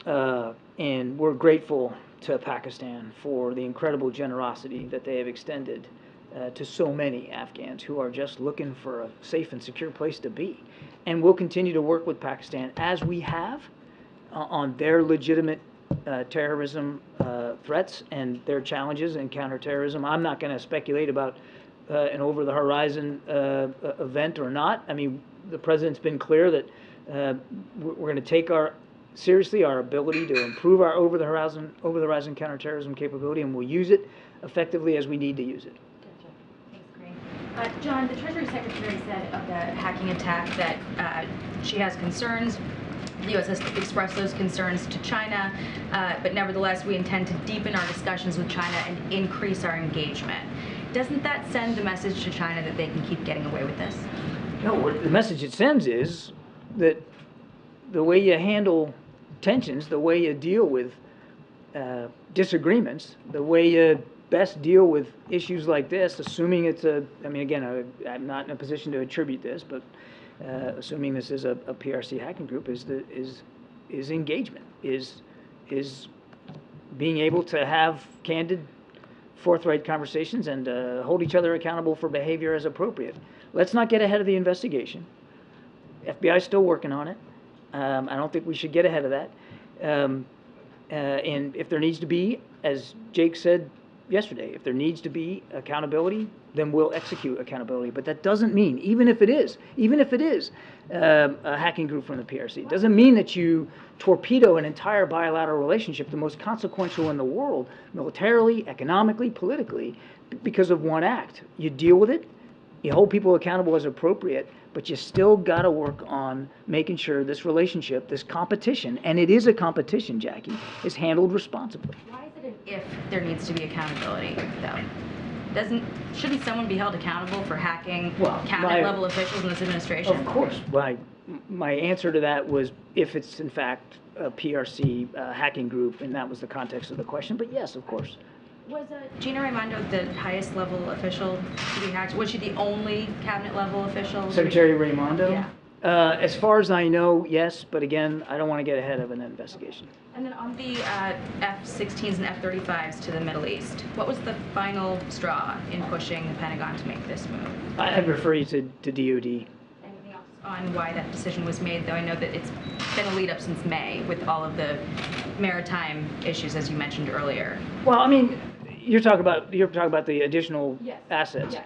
And we're grateful to Pakistan for the incredible generosity that they have extended to so many Afghans who are just looking for a safe and secure place to be. And we'll continue to work with Pakistan as we have on their legitimate terrorism threats and their challenges in counterterrorism. I'm not going to speculate about an over-the-horizon event or not. I mean, the president's been clear that we're going to take seriously our ability to improve our over-the-horizon counterterrorism capability, and we'll use it effectively as we need to use it. John, the Treasury Secretary said of the hacking attack that she has concerns. The U.S. has expressed those concerns to China, but nevertheless, we intend to deepen our discussions with China and increase our engagement. Doesn't that send the message to China that they can keep getting away with this? No, the message it sends is that the way you handle tensions, the way you deal with disagreements, the way you best deal with issues like this, assuming it's I'm not in a position to attribute this, but assuming this is a PRC hacking group, is engagement, is being able to have candid, forthright conversations and hold each other accountable for behavior as appropriate. Let's not get ahead of the investigation. FBI is still working on it. I don't think we should get ahead of that. And if there needs to be, as Jake said yesterday. If there needs to be accountability, then we'll execute accountability. But that doesn't mean, even if it is a hacking group from the PRC, it doesn't mean that you torpedo an entire bilateral relationship, the most consequential in the world, militarily, economically, politically, because of one act. You deal with it, you hold people accountable as appropriate, but you still got to work on making sure this relationship, this competition, and it is a competition, Jackie, is handled responsibly. Why is it an if there needs to be accountability, though? Shouldn't someone be held accountable for hacking cabinet-level officials in this administration? Of course. My answer to that was if it's in fact a PRC hacking group, and that was the context of the question. But yes, of course. Was Gina Raimondo the highest level official to be hacked? Was she the only cabinet level official? Secretary Raimondo? Yeah. As far as I know, yes, but again, I don't want to get ahead of an investigation. And then on the F-16s and F-35s to the Middle East, what was the final straw in pushing the Pentagon to make this move? I'd refer you to DOD. Anything else on why that decision was made, though? I know that it's been a lead up since May with all of the maritime issues, as you mentioned earlier. Well, I mean, you're talking about the additional assets. Yes.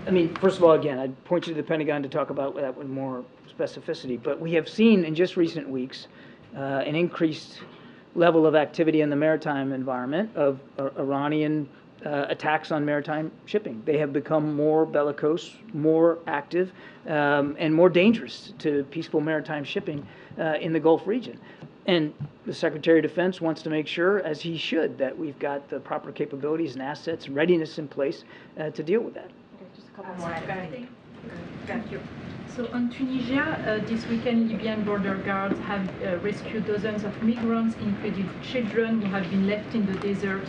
I mean, first of all, again, I'd point you to the Pentagon to talk about that with more specificity. But we have seen in just recent weeks an increased level of activity in the maritime environment of Iranian attacks on maritime shipping. They have become more bellicose, more active, and more dangerous to peaceful maritime shipping in the Gulf region. And the Secretary of Defense wants to make sure, as he should, that we've got the proper capabilities and assets and readiness in place to deal with that. Okay, just a couple more items. Thank you. So on Tunisia, this weekend, Libyan border guards have rescued dozens of migrants, including children who have been left in the desert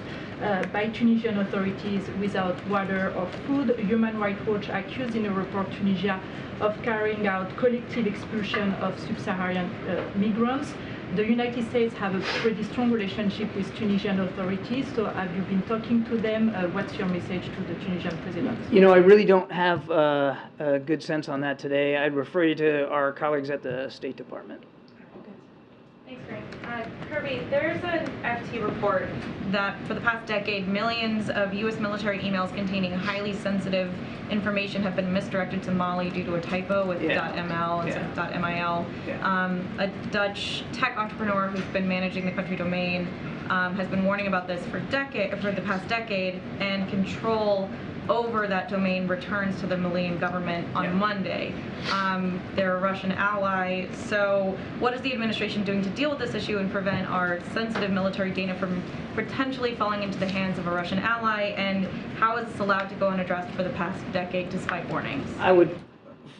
by Tunisian authorities without water or food. Human Rights Watch accused in a report Tunisia of carrying out collective expulsion of sub-Saharan migrants. The United States have a pretty strong relationship with Tunisian authorities, so have you been talking to them? What's your message to the Tunisian president? You know, I really don't have a good sense on that today. I'd refer you to our colleagues at the State Department. Thanks, Karine. Kirby, there's an FT report that for the past decade, millions of U.S. military emails containing highly sensitive information have been misdirected to Mali due to a typo with .ml instead of .mil. A Dutch tech entrepreneur who's been managing the country domain has been warning about this for the past decade, and control over that domain returns to the Malian government on Monday. They're a Russian ally, so what is the administration doing to deal with this issue and prevent our sensitive military data from potentially falling into the hands of a Russian ally, and how is this allowed to go unaddressed for the past decade despite warnings? I would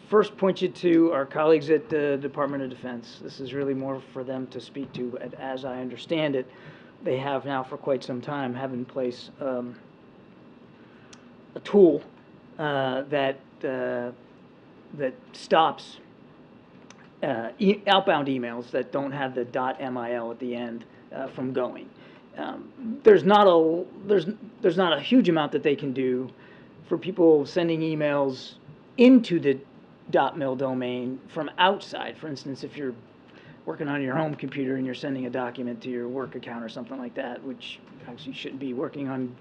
first point you to our colleagues at the Department of Defense. This is really more for them to speak to. As I understand it, they have now for quite some time have in place a tool that stops outbound emails that don't have the .mil at the end from going. There's not a huge amount that they can do for people sending emails into the .mil domain from outside. For instance, if you're working on your home computer and you're sending a document to your work account or something like that, which actually shouldn't be working on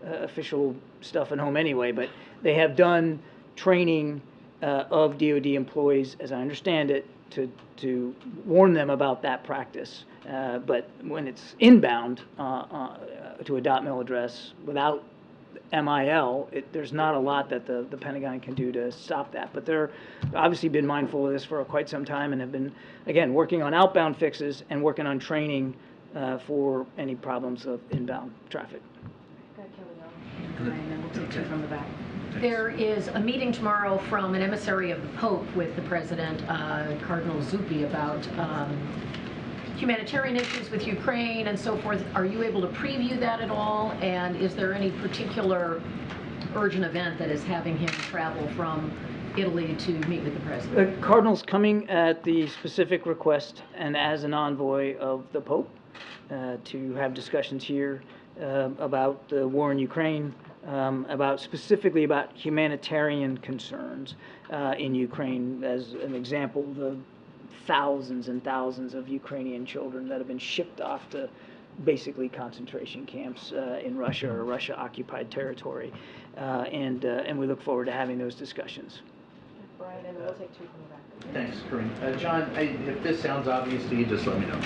official stuff at home anyway, but they have done training of DoD employees, as I understand it, to warn them about that practice. But when it's inbound to a .mil address without MIL, there's not a lot that the Pentagon can do to stop that. But they're obviously been mindful of this for quite some time and have been, again, working on outbound fixes and working on training for any problems of inbound traffic. There is a meeting tomorrow from an emissary of the Pope with the President, Cardinal Zuppi, about humanitarian issues with Ukraine and so forth. Are you able to preview that at all? And is there any particular urgent event that is having him travel from Italy to meet with the President? The Cardinal's coming at the specific request and as an envoy of the Pope to have discussions here about the war in Ukraine, specifically about humanitarian concerns in Ukraine. As an example, the thousands and thousands of Ukrainian children that have been shipped off to basically concentration camps in Russia or Russia-occupied territory, and we look forward to having those discussions. Brian, and we'll take two from the back. Thanks, Karine. John, if this sounds obvious to you, just let me know.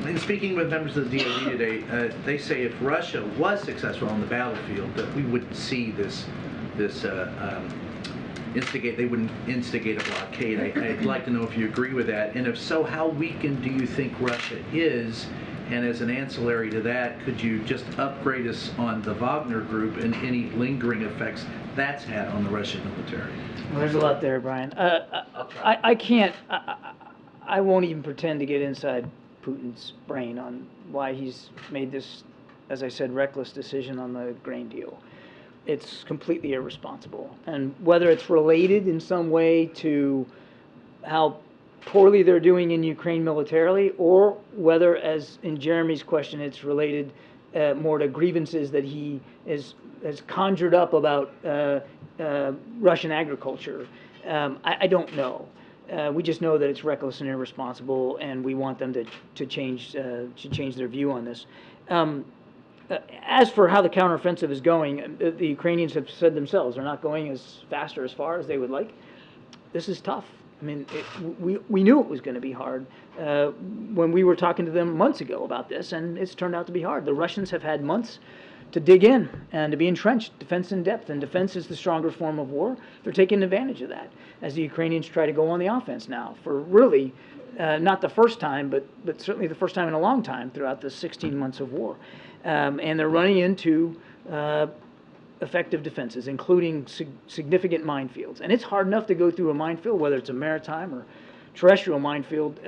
In speaking with members of the DoD today, they say if Russia was successful on the battlefield, that we wouldn't see this they wouldn't instigate a blockade. I'd like to know if you agree with that, and if so, how weakened do you think Russia is? And as an ancillary to that, could you just upgrade us on the Wagner Group and any lingering effects that's had on the Russian military? Well, there's a lot there, Brian. I can't, I won't even pretend to get inside Putin's brain on why he's made this, as I said, reckless decision on the grain deal. It's completely irresponsible. And whether it's related in some way to how poorly they're doing in Ukraine militarily, or whether, as in Jeremy's question, it's related more to grievances that he has conjured up about Russian agriculture, I don't know. We just know that it's reckless and irresponsible, and we want them to change their view on this. As for how the counteroffensive is going, the Ukrainians have said themselves they're not going as fast or as far as they would like. This is tough. I mean, we knew it was going to be hard when we were talking to them months ago about this, and it's turned out to be hard. The Russians have had months to dig in and to be entrenched, defense in depth, and defense is the stronger form of war. They're taking advantage of that as the Ukrainians try to go on the offense now for really not the first time, but certainly the first time in a long time throughout the 16 months of war. And they're running into effective defenses, including significant minefields. And it's hard enough to go through a minefield, whether it's a maritime or terrestrial minefield,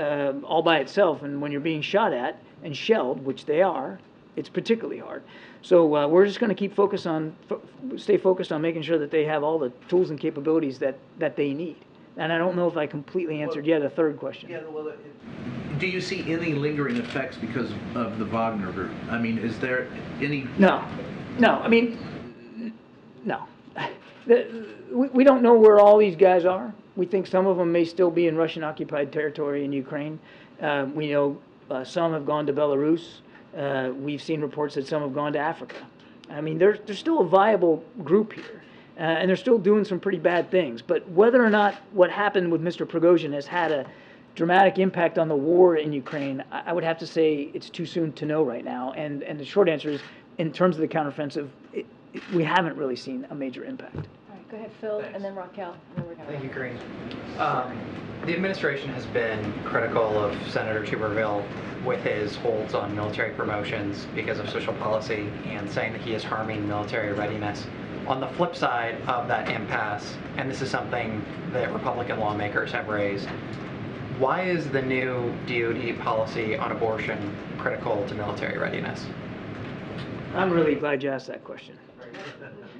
all by itself. And when you're being shot at and shelled, which they are, it's particularly hard. So we're just going to keep stay focused on making sure that they have all the tools and capabilities that they need. And I don't know if I completely answered yet a third question. Yeah, well, do you see any lingering effects because of the Wagner Group? I mean, is there any... No. I mean, no. We don't know where all these guys are. We think some of them may still be in Russian-occupied territory in Ukraine. We know some have gone to Belarus. We've seen reports that some have gone to Africa. I mean, there's still a viable group here. And they're still doing some pretty bad things. But whether or not what happened with Mr. Prigozhin has had a dramatic impact on the war in Ukraine, I would have to say it's too soon to know right now. And the short answer is, in terms of the counteroffensive, we haven't really seen a major impact. All right, go ahead, Phil, and then Raquel. And then we're gonna Thank you, Karine. The administration has been critical of Senator Tuberville with his holds on military promotions because of social policy and saying that he is harming military readiness. On the flip side of that impasse, and this is something that Republican lawmakers have raised, why is the new DoD policy on abortion critical to military readiness? I'm really glad you asked that question.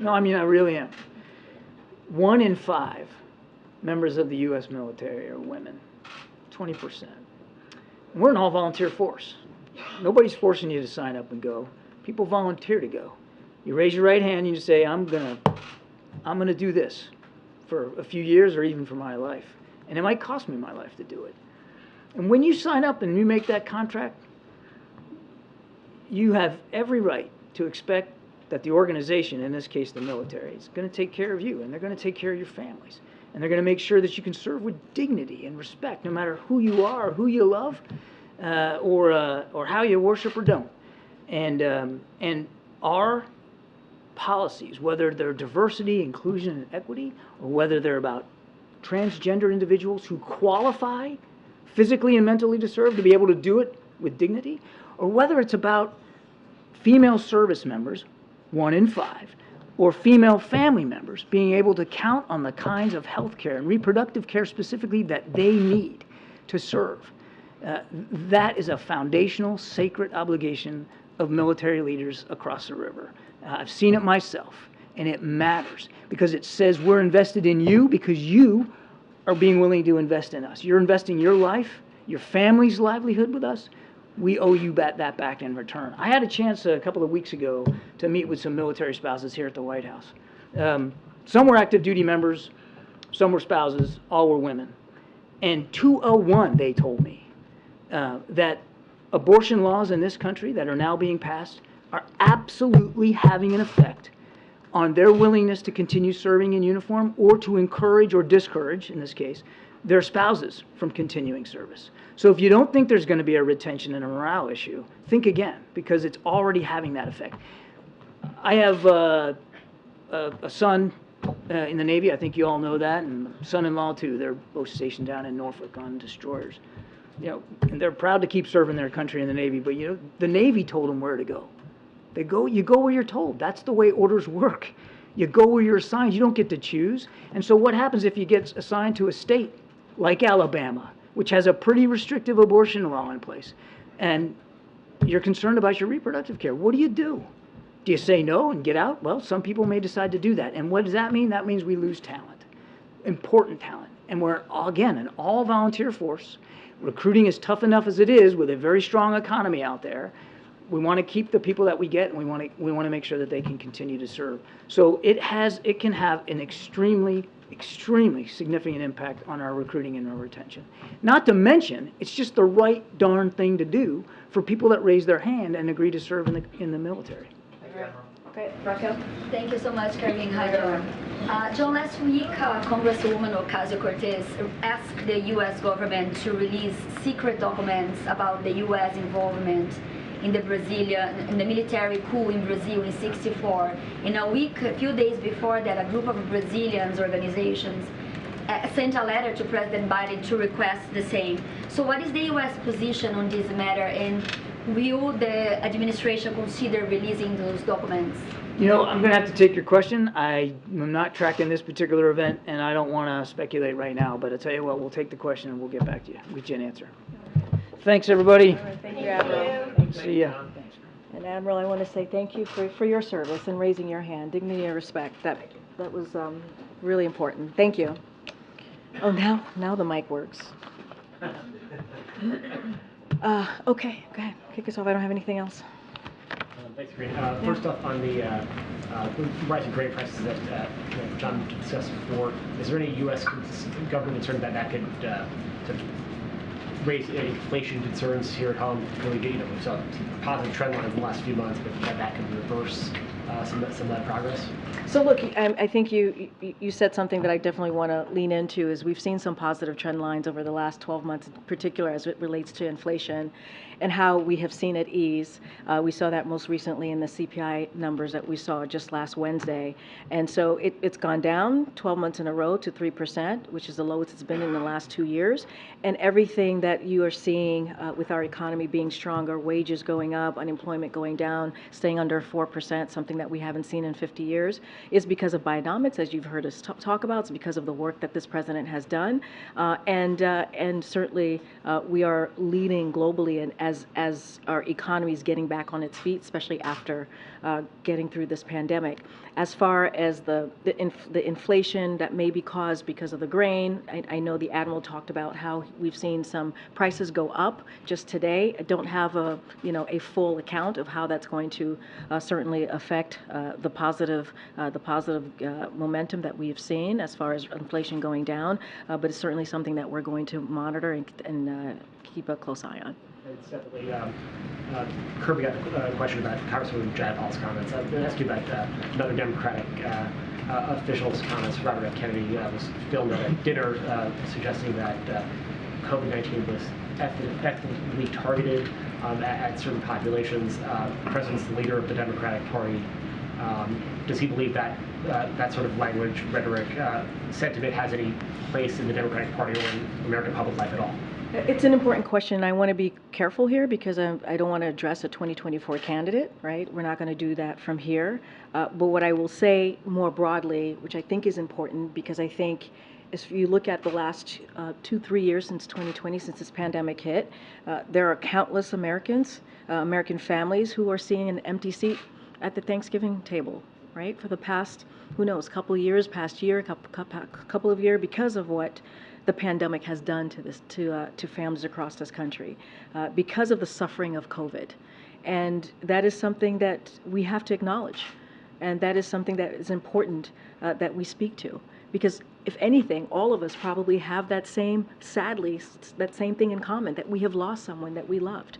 No, I mean, I really am. 1 in 5 members of the U.S. military are women, 20%. We're an all-volunteer force. Nobody's forcing you to sign up and go. People volunteer to go. You raise your right hand and you say, I'm gonna do this for a few years or even for my life. And it might cost me my life to do it. And when you sign up and you make that contract, you have every right to expect that the organization, in this case the military, is going to take care of you, and they're going to take care of your families. And they're going to make sure that you can serve with dignity and respect, no matter who you are, or who you love, or how you worship or don't. And our policies, whether they're diversity, inclusion, and equity, or whether they're about transgender individuals who qualify physically and mentally to serve, to be able to do it with dignity, or whether it's about female service members, 1 in 5, or female family members being able to count on the kinds of health care and reproductive care specifically that they need to serve. That is a foundational, sacred obligation of military leaders across the river. I've seen it myself, and it matters because it says we're invested in you because you are being willing to invest in us. You're investing your life, your family's livelihood with us. We owe you that back in return. I had a chance a couple of weeks ago to meet with some military spouses here at the White House. Some were active duty members, some were spouses, all were women. And 201, they told me, that abortion laws in this country that are now being passed are absolutely having an effect on their willingness to continue serving in uniform or to encourage or discourage, in this case, their spouses from continuing service. So if you don't think there's going to be a retention and a morale issue, think again, because it's already having that effect. I have a son in the Navy. I think you all know that, and son-in-law too. They're both stationed down in Norfolk on destroyers. And they're proud to keep serving their country in the Navy, but the Navy told them where to go. You go where you're told. That's the way orders work. You go where you're assigned. You don't get to choose. And so what happens if you get assigned to a state like Alabama, which has a pretty restrictive abortion law in place, and you're concerned about your reproductive care? What do? Do you say no and get out? Well, some people may decide to do that. And what does that mean? That means we lose talent, important talent. And we're, again, an all-volunteer force. Recruiting is tough enough as it is with a very strong economy out there. We want to keep the people that we get, and we want to make sure that they can continue to serve. So it can have an extremely significant impact on our recruiting and our retention. Not to mention, it's just the right darn thing to do for people that raise their hand and agree to serve in the military. Okay, Raquel. Thank you so much, Karine. Hi, John. John, last week, Congresswoman Ocasio-Cortez asked the U.S. government to release secret documents about the U.S. involvement in the military coup in Brazil in '64. In a few days before that, a group of Brazilian organizations sent a letter to President Biden to request the same. So what is the U.S. position on this matter, and will the administration consider releasing those documents? I'm going to have to take your question. I am not tracking this particular event, and I don't want to speculate right now, but I'll tell you what, we'll take the question and we'll get back to you. We'll get you an answer. Thanks, everybody. Thank you, Admiral. See ya. And Admiral, I want to say thank you for your service and raising your hand. Dignity and respect. That was really important. Thank you. Oh, now the mic works. Okay, go ahead. Kick us off. I don't have anything else. Thanks, Karine. First off, on the rising grain prices that John discussed before, is there any U.S. government concern that could raise inflation concerns here at home? Really, we saw some positive trend lines in the last few months, but that could reverse some of that progress. So look, I think you said something that I definitely want to lean into. Is we've seen some positive trend lines over the last 12 months, in particular as it relates to inflation, and how we have seen it ease. We saw that most recently in the CPI numbers that we saw just last Wednesday, and so it's gone down 12 months in a row to 3%, which is the lowest it's been in the last 2 years. And everything that you are seeing with our economy being stronger, wages going up, unemployment going down, staying under 4%, something that we haven't seen in 50 years, is because of Bidenomics, as you've heard us talk about. It's because of the work that this president has done, and certainly we are leading globally, and as our economy is getting back on its feet, especially after getting through this pandemic. As far as the inflation that may be caused because of the grain, I know the Admiral talked about how we've seen some prices go up just today. I don't have a full account of how that's going to certainly affect the positive momentum that we've seen as far as inflation going down, but it's certainly something that we're going to monitor and keep a close eye on. It's definitely, Kirby got a question about Congresswoman Jayapal's comments. I'm going to ask you about another Democratic official's comments. Robert F. Kennedy was filmed at a dinner suggesting that COVID-19 was ethnically targeted at certain populations. The president's the leader of the Democratic Party. Does he believe that that sort of language, rhetoric, sentiment has any place in the Democratic Party or in American public life at all? It's an important question. I want to be careful here because I don't want to address a 2024 candidate, right? We're not going to do that from here. But what I will say more broadly, which I think is important, because I think if you look at the last 2-3 years since 2020, since this pandemic hit, there are countless Americans, American families who are seeing an empty seat at the Thanksgiving table, right? For the past, who knows, couple of years, past year, couple of years, because of what the pandemic has done to families across this country, because of the suffering of COVID. And that is something that we have to acknowledge. And that is something that is important that we speak to. Because if anything, all of us probably have that same, sadly, that same thing in common, that we have lost someone that we loved.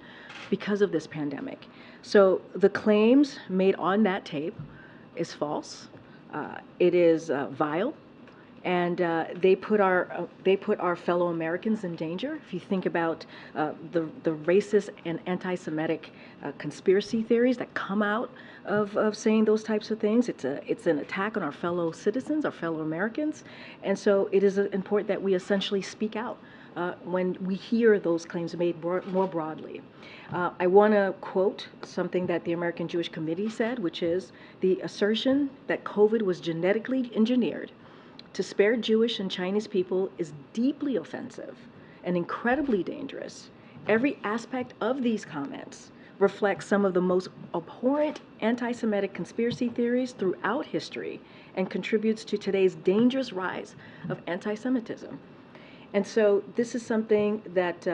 because of this pandemic. So the claims made on that tape is false. It is vile. And they put our fellow Americans in danger. If you think about the racist and anti-Semitic conspiracy theories that come out of saying those types of things, it's an attack on our fellow citizens, our fellow Americans, and so it is important that we essentially speak out when we hear those claims made more broadly. I want to quote something that the American Jewish Committee said, which is the assertion that COVID was genetically engineered to spare Jewish and Chinese people is deeply offensive and incredibly dangerous. Every aspect of these comments reflects some of the most abhorrent anti-Semitic conspiracy theories throughout history and contributes to today's dangerous rise of anti-Semitism. And so this is something that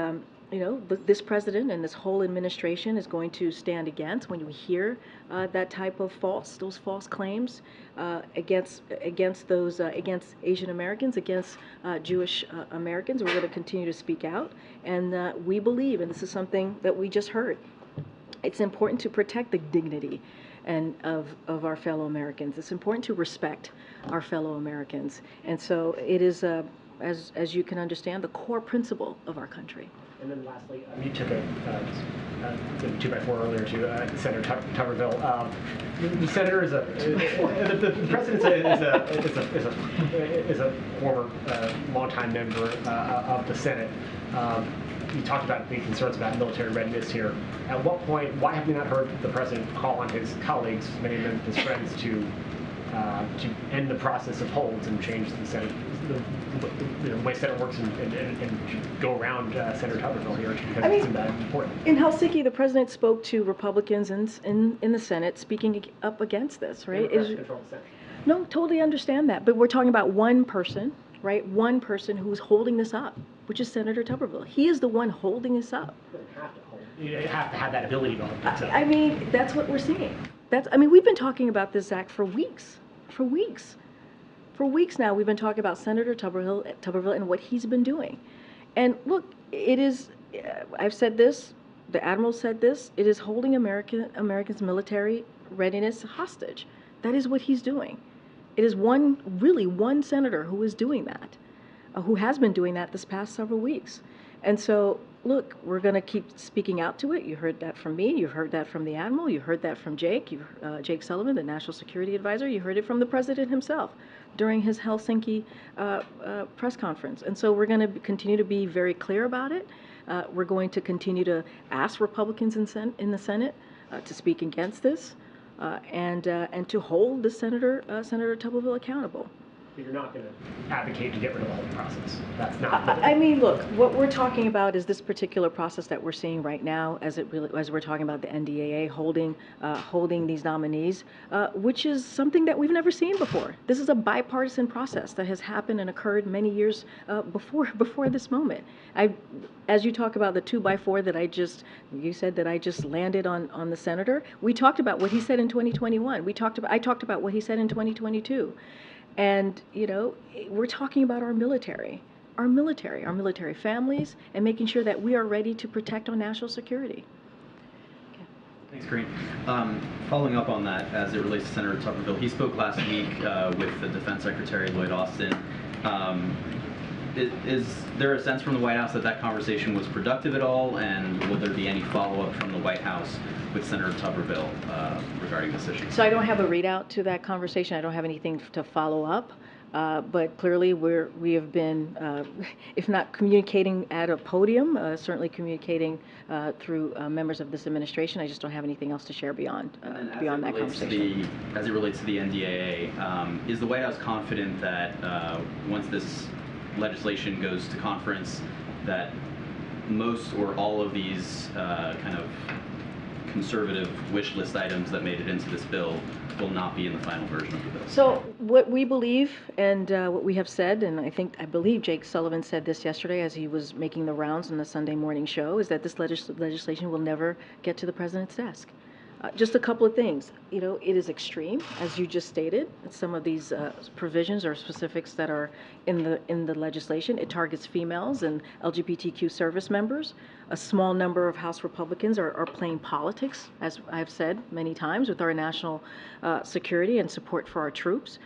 this president and this whole administration is going to stand against when we hear that type of those false claims against Asian Americans, against Jewish Americans. We're going to continue to speak out, and we believe, and this is something that we just heard, it's important to protect the dignity of our fellow Americans. It's important to respect our fellow Americans, and so it is, as you can understand, the core principle of our country. And then lastly, you took a 2x4 earlier to Senator Tuberville. The senator is the president is a former longtime member of the Senate. You talked about the concerns about military readiness here. At what point, why have we not heard the president call on his colleagues, many of them his friends, to end the process of holds and change the Senate, the way Senate works, and go around Senator Tuberville here, because it's that important. In Helsinki, the president spoke to Republicans in the Senate, speaking up against this, right? No, totally understand that, but we're talking about one person, right? One person who's holding this up, which is Senator Tuberville. He is the one holding this up. You have to have that ability to hold it. I mean, that's what we're seeing. We've been talking about this, Zach, for weeks. For weeks now, we've been talking about Senator Tuberville and what he's been doing. And look, it is, I've said this, the Admiral said this, it is holding America's military readiness hostage. That is what he's doing. It is one senator who is doing that, who has been doing that this past several weeks. And so, look, we're going to keep speaking out to it. You heard that from me. You heard that from the Admiral. You heard that from Jake. Jake Sullivan, the National Security Advisor. You heard it from the President himself during his Helsinki press conference. And so we're going to continue to be very clear about it. We're going to continue to ask Republicans in the Senate to speak against this and to hold the Senator Tuberville accountable. But you're not going to advocate to get rid of the whole process. That's not. I mean, look, what we're talking about is this particular process that we're seeing right now, as we're talking about the NDAA holding these nominees, which is something that we've never seen before. This is a bipartisan process that has happened and occurred many years before this moment. As you talk about the 2x4 that you said that I just landed on the senator, we talked about what he said in 2021. I talked about what he said in 2022. And, we're talking about our military families, and making sure that we are ready to protect our national security. Thanks, Karine. Following up on that, as it relates to Senator Tuberville, he spoke last week with the Defense Secretary Lloyd Austin. Is there a sense from the White House that conversation was productive at all, and will there be any follow-up from the White House with Senator Tuberville regarding this issue? So I don't have a readout to that conversation. I don't have anything to follow up. But clearly we have been, if not communicating at a podium, certainly communicating through members of this administration. I just don't have anything else to share beyond that conversation. As it relates to the NDAA, is the White House confident that once this legislation goes to conference, that most or all of these kind of conservative wish list items that made it into this bill will not be in the final version of the bill? So what we believe and what we have said, and I believe Jake Sullivan said this yesterday as he was making the rounds on the Sunday morning show, is that this legislation will never get to the president's desk. Just a couple of things. It is extreme, as you just stated. Some of these provisions or specifics that are in the legislation. It targets females and LGBTQ service members. a small number of House Republicans are playing politics, as I've said many times, with our national security and support for our troops.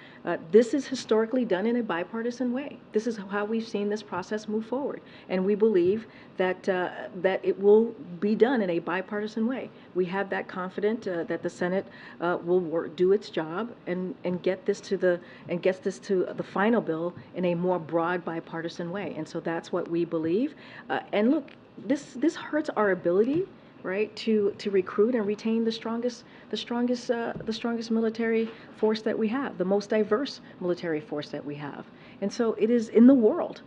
This is historically done in a bipartisan way. This is how we've seen this process move forward, and we believe that that it will be done in a bipartisan way. We have that confidence that the Senate will do its job and get this to the final bill in a more broad bipartisan way. And so that's what we believe. And look, this hurts our ability, right, to recruit and retain the strongest military force that we have, the most diverse military force that we have. And so it is in the world.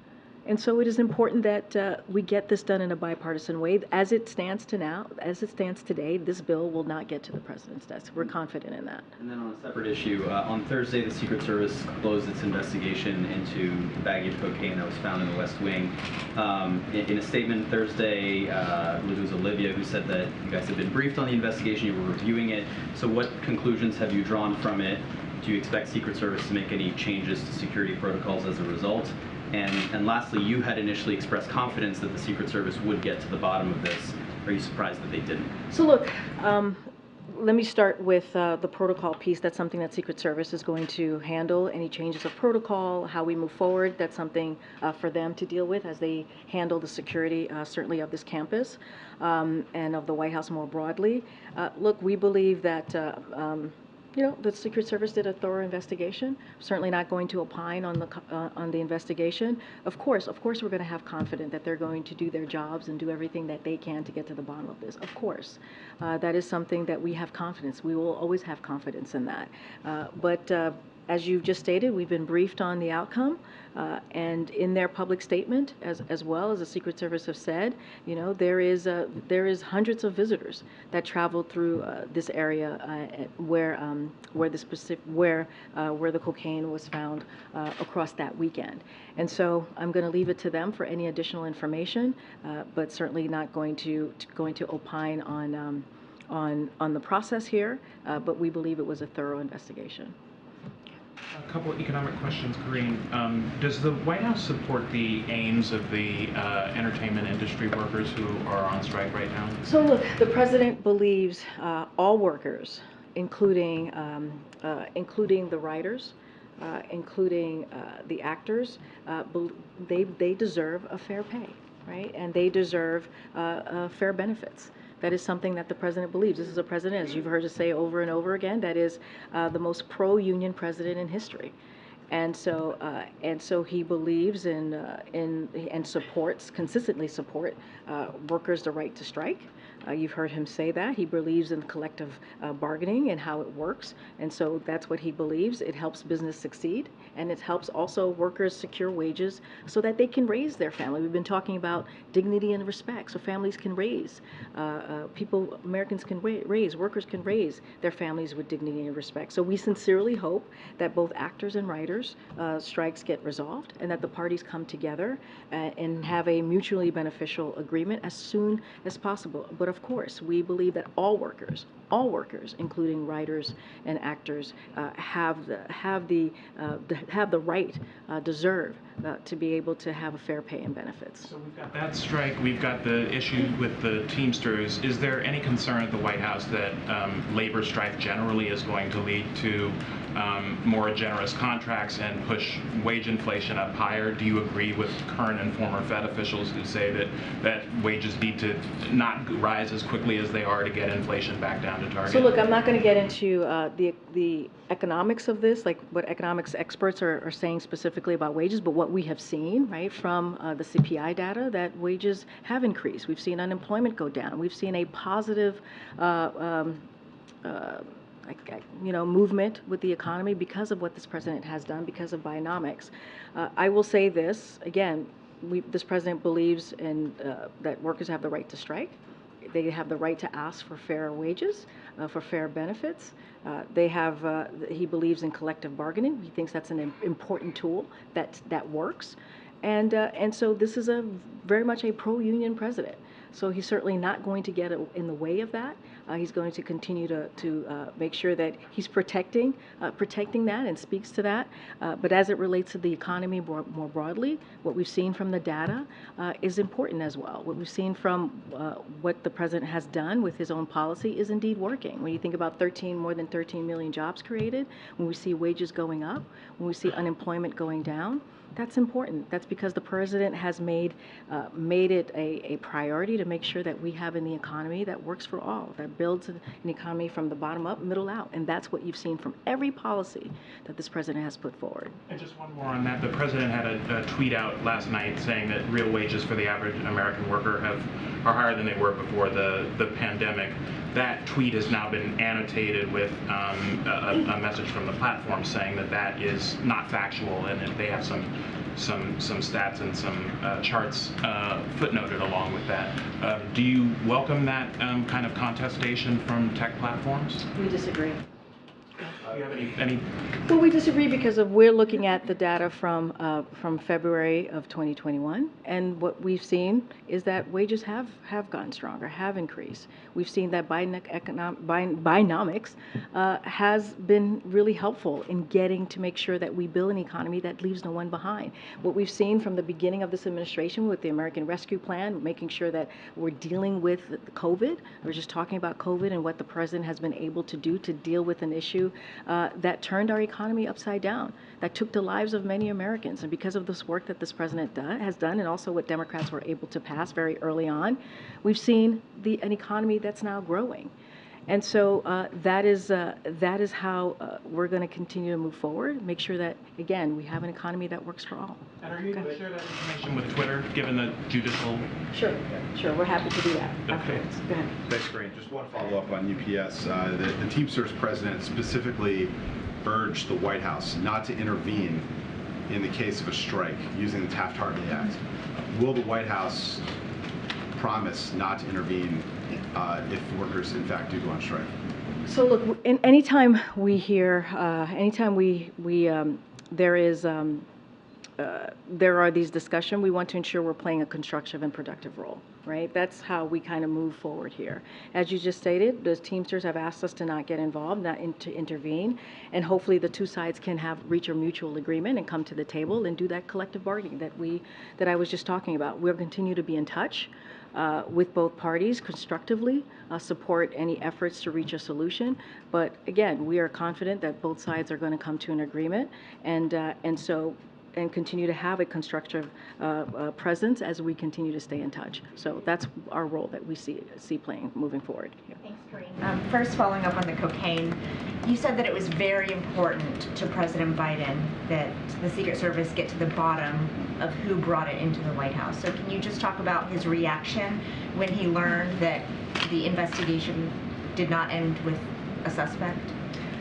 And so it is important that we get this done in a bipartisan way. As it stands today, this bill will not get to the president's desk. We're confident in that. And then on a separate issue, on Thursday, the Secret Service closed its investigation into the baggie of cocaine that was found in the West Wing. In a statement Thursday, I believe it was Olivia who said that you guys had been briefed on the investigation, you were reviewing it. So what conclusions have you drawn from it? Do you expect Secret Service to make any changes to security protocols as a result? And lastly, you had initially expressed confidence that the Secret Service would get to the bottom of this. Are you surprised that they didn't? So look, let me start with the protocol piece. That's something that Secret Service is going to handle. Any changes of protocol, how we move forward, that's something for them to deal with as they handle the security, certainly of this campus and of the White House more broadly. Look, we believe that the Secret Service did a thorough investigation. Certainly not going to opine on the investigation. Of course, we're going to have confidence that they're going to do their jobs and do everything that they can to get to the bottom of this. Of course, that is something that we have confidence. We will always have confidence in that. But as you've just stated, we've been briefed on the outcome, and in their public statement, as well as the Secret Service have said, there is hundreds of visitors that traveled through this area where the cocaine was found across that weekend. And so I'm going to leave it to them for any additional information, but certainly not going to opine on the process here. But we believe it was a thorough investigation. A couple of economic questions, Karine. Does the White House support the aims of the entertainment industry workers who are on strike right now? So look, the president believes all workers, including the writers, including the actors, they deserve a fair pay, right? And they deserve fair benefits. That is something that the president believes. This is a president, as you've heard us say over and over again, that is the most pro-union president in history. And so he believes in and consistently support workers' the right to strike. You've heard him say that. He believes in collective bargaining and how it works. And so that's what he believes. It helps business succeed, and it helps also workers secure wages so that they can raise their family. We've been talking about dignity and respect, so families can raise, Americans can raise, workers can raise their families with dignity and respect. So we sincerely hope that both actors and writers strikes get resolved and that the parties come together and have a mutually beneficial agreement as soon as possible. But of course, we believe that all workers, including writers and actors, have the right, deserve to be able to have a fair pay and benefits. So we've got that strike, we've got the issue with the Teamsters. Is there any concern at the White House that labor strife generally is going to lead to more generous contracts and push wage inflation up higher? Do you agree with current and former Fed officials who say that wages need to not rise as quickly as they are to get inflation back down to target? So look, I'm not going to get into the economics of this, like what economics experts are saying specifically about wages, but what we have seen, right, from the CPI data, that wages have increased. We've seen unemployment go down. We've seen a positive movement with the economy because of what this president has done, because of Bidenomics. I will say this, again, this president believes in that workers have the right to strike. They have the right to ask for fair wages, for fair benefits. He believes in collective bargaining. He thinks that's an important tool that works. And so this is very much a pro-union president. So he's certainly not going to get in the way of that. He's going to continue to make sure that he's protecting that and speaks to that. But as it relates to the economy more broadly, what we've seen from the data is important as well. What we've seen from what the president has done with his own policy is indeed working. When you think about more than 13 million jobs created, when we see wages going up, when we see unemployment going down, that's important. That's because the president has made it a priority to make sure that we have an economy that works for all, that builds an economy from the bottom up, middle out. And that's what you've seen from every policy that this president has put forward. And just one more on that. The president had a tweet out last night saying that real wages for the average American worker are higher than they were before the pandemic. That tweet has now been annotated with a message from the platform saying that is not factual, and that they have some stats and some charts footnoted along with that. Do you welcome that kind of contestation from tech platforms? We disagree. Do you have any? Well, we disagree because we're looking at the data from February of 2021, and what we've seen is that wages have gotten stronger, have increased. We've seen that Bidenomics has been really helpful in getting to make sure that we build an economy that leaves no one behind. What we've seen from the beginning of this administration with the American Rescue Plan, making sure that we're dealing with COVID, we're just talking about COVID and what the president has been able to do to deal with an issue that turned our economy upside down, that took the lives of many Americans. And because of this work that this president has done, and also what Democrats were able to pass very early on, we've seen an economy that's now growing. And so that is how we're going to continue to move forward, make sure that, again, we have an economy that works for all. And are you able to share that information with Twitter, given the judicial? Sure. We're happy to do that afterwards. Go ahead. Thanks, Karine. Just one follow-up on UPS. The Teamsters president specifically urged the White House not to intervene in the case of a strike using the Taft-Hartley Act. Will the White House promise not to intervene if workers, in fact, do go on strike? So look, anytime we hear, there are these discussions, we want to ensure we're playing a constructive and productive role, right? That's how we kind of move forward here. As you just stated, the Teamsters have asked us to not get involved, to intervene, and hopefully the two sides can reach a mutual agreement and come to the table and do that collective bargaining that I was just talking about. We'll continue to be in touch with both parties constructively, support any efforts to reach a solution. But again, we are confident that both sides are going to come to an agreement, and continue to have a constructive presence as we continue to stay in touch. So that's our role that we see playing moving forward. Yeah. Thanks, Karine. First, following up on the cocaine, you said that it was very important to President Biden that the Secret Service get to the bottom of who brought it into the White House. So can you just talk about his reaction when he learned that the investigation did not end with a suspect?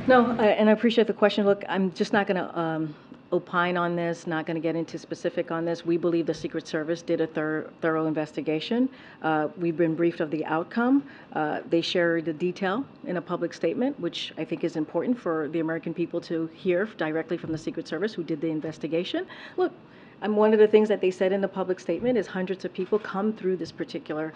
No, and I appreciate the question. Look, I'm just not going to opine on this, not going to get into specific on this. We believe the Secret Service did a thorough investigation. We've been briefed of the outcome. They shared the detail in a public statement, which I think is important for the American people to hear directly from the Secret Service who did the investigation. Look, one of the things that they said in the public statement is hundreds of people come through this particular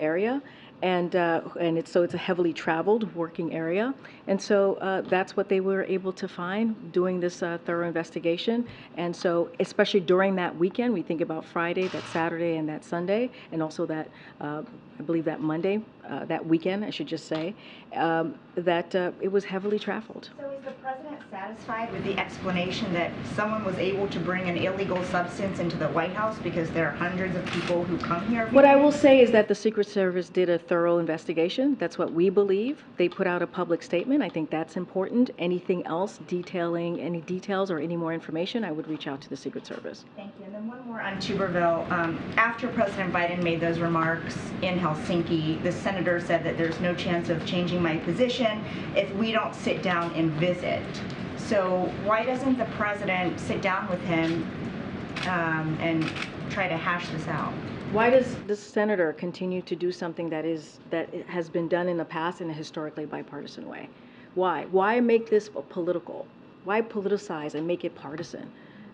area, and it's a heavily traveled working area, and so that's what they were able to find doing this thorough investigation. And so, especially during that weekend, we think about Friday, that Saturday, and that Sunday, and also that I believe that Monday, that weekend, I should just say, that it was heavily traveled. So is the president satisfied with the explanation that someone was able to bring an illegal substance into the White House because there are hundreds of people who come here? What I will say is that the Secret Service did a thorough investigation. That's what we believe. They put out a public statement. I think that's important. Anything else detailing any details or any more information, I would reach out to the Secret Service. Thank you. And then one more on Tuberville. After President Biden made those remarks in Helsinki, the senator said that there's no chance of changing my position if we don't sit down and visit. So why doesn't the president sit down with him and try to hash this out? Why does this senator continue to do something that has been done in the past in a historically bipartisan way? Why? Why make this political? Why politicize and make it partisan?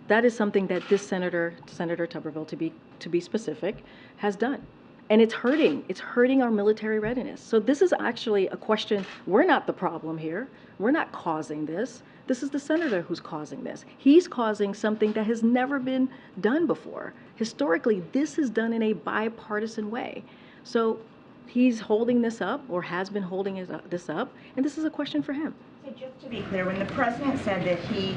That is something that this Senator Tuberville, to be specific, has done. And it's hurting our military readiness. So this is actually a question, we're not the problem here. We're not causing this. This is the senator who's causing this. He's causing something that has never been done before. Historically, this is done in a bipartisan way. So he's holding this up, or has been holding this up, and this is a question for him. So just to be clear, when the president said that he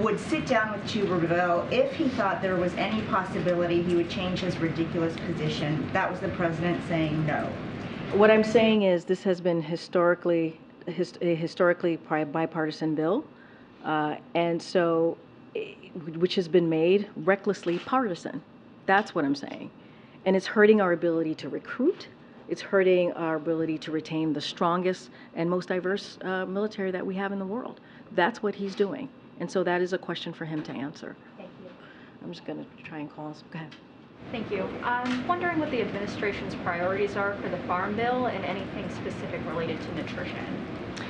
would sit down with Tuberville if he thought there was any possibility he would change his ridiculous position, that was the president saying no. What I'm saying is this has been historically a bipartisan bill, and so which has been made recklessly partisan. That's what I'm saying. And it's hurting our ability to recruit. It's hurting our ability to retain the strongest and most diverse military that we have in the world. That's what he's doing. And so that is a question for him to answer. Thank you. I'm just going to try and call us. Go ahead. Thank you. I'm wondering what the administration's priorities are for the Farm Bill and anything specific related to nutrition.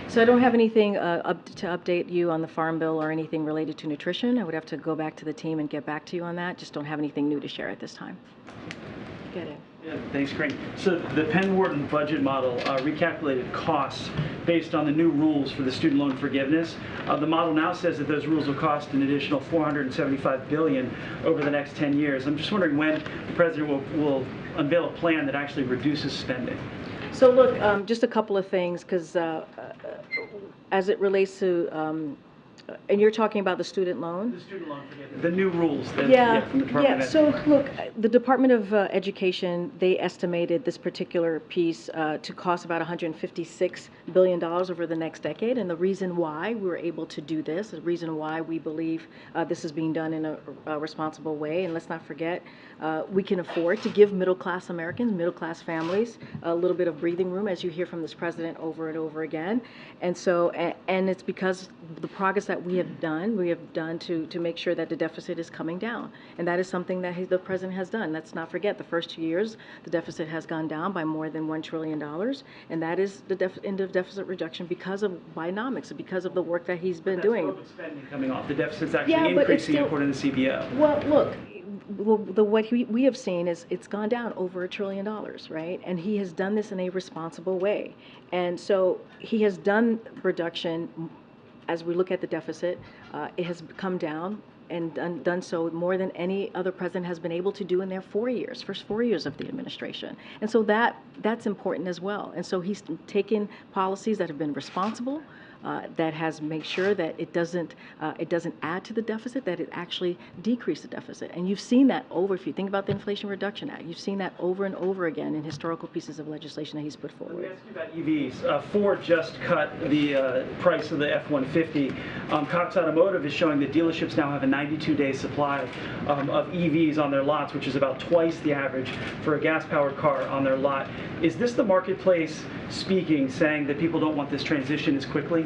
So I don't have anything to update you on the Farm Bill or anything related to nutrition. I would have to go back to the team and get back to you on that. Just don't have anything new to share at this time. Get it. Yeah, thanks, Karine. So the Penn Wharton budget model recalculated costs based on the new rules for the student loan forgiveness. The model now says that those rules will cost an additional $475 billion over the next 10 years. I'm just wondering when the president will unveil a plan that actually reduces spending. So look, just a couple of things, because as it relates to, and you're talking about the student loan? The student loan forgiveness. The new rules from the Department of So look, the Department of Education, they estimated this particular piece to cost about $156 billion over the next decade. And the reason why we were able to do this, the reason why we believe this is being done in a responsible way, and let's not forget, we can afford to give middle-class Americans, middle-class families, a little bit of breathing room, as you hear from this president over and over again. And so, and it's because the progress that we have done to make sure that the deficit is coming down. And that is something that the president has done. Let's not forget, the first 2 years, the deficit has gone down by more than $1 trillion. And that is the end of deficit reduction because of Bidenomics, because of the work that he's been doing. That's spending coming off. The deficit's actually increasing according to the CBO. Well, look, what we have seen is it's gone down over $1 trillion, right? And he has done this in a responsible way. And so he has done reduction. As we look at the deficit, it has come down and done so more than any other president has been able to do in their first 4 years of the administration. And so that's important as well. And so he's taken policies that have been responsible, that has made sure that it doesn't add to the deficit, that it actually decreases the deficit. And you've seen that if you think about the Inflation Reduction Act, you've seen that over and over again in historical pieces of legislation that he's put forward. Let me ask you about EVs. Ford just cut the price of the F-150. Cox Automotive is showing that dealerships now have a 92-day supply of EVs on their lots, which is about twice the average for a gas-powered car on their lot. Is this the marketplace speaking, saying that people don't want this transition as quickly?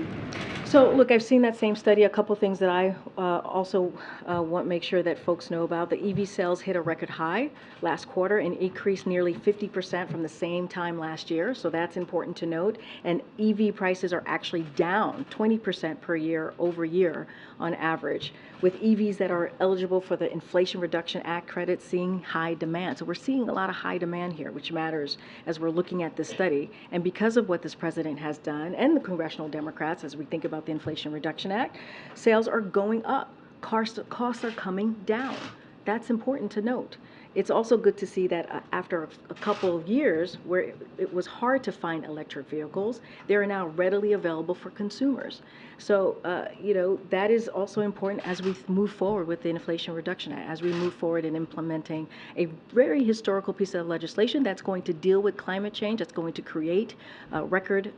So look, I've seen that same study. A couple things that I also want to make sure that folks know about. The EV sales hit a record high last quarter and increased nearly 50% from the same time last year. So that's important to note. And EV prices are actually down 20% per year over year on average, with EVs that are eligible for the Inflation Reduction Act credits seeing high demand. So we're seeing a lot of high demand here, which matters as we're looking at this study. And because of what this president has done, and the congressional Democrats, as we think about the Inflation Reduction Act, sales are going up. Costs are coming down. That's important to note. It's also good to see that after a couple of years where it was hard to find electric vehicles, they are now readily available for consumers. So, that is also important as we move forward with the Inflation Reduction Act, as we move forward in implementing a very historical piece of legislation that's going to deal with climate change, that's going to create record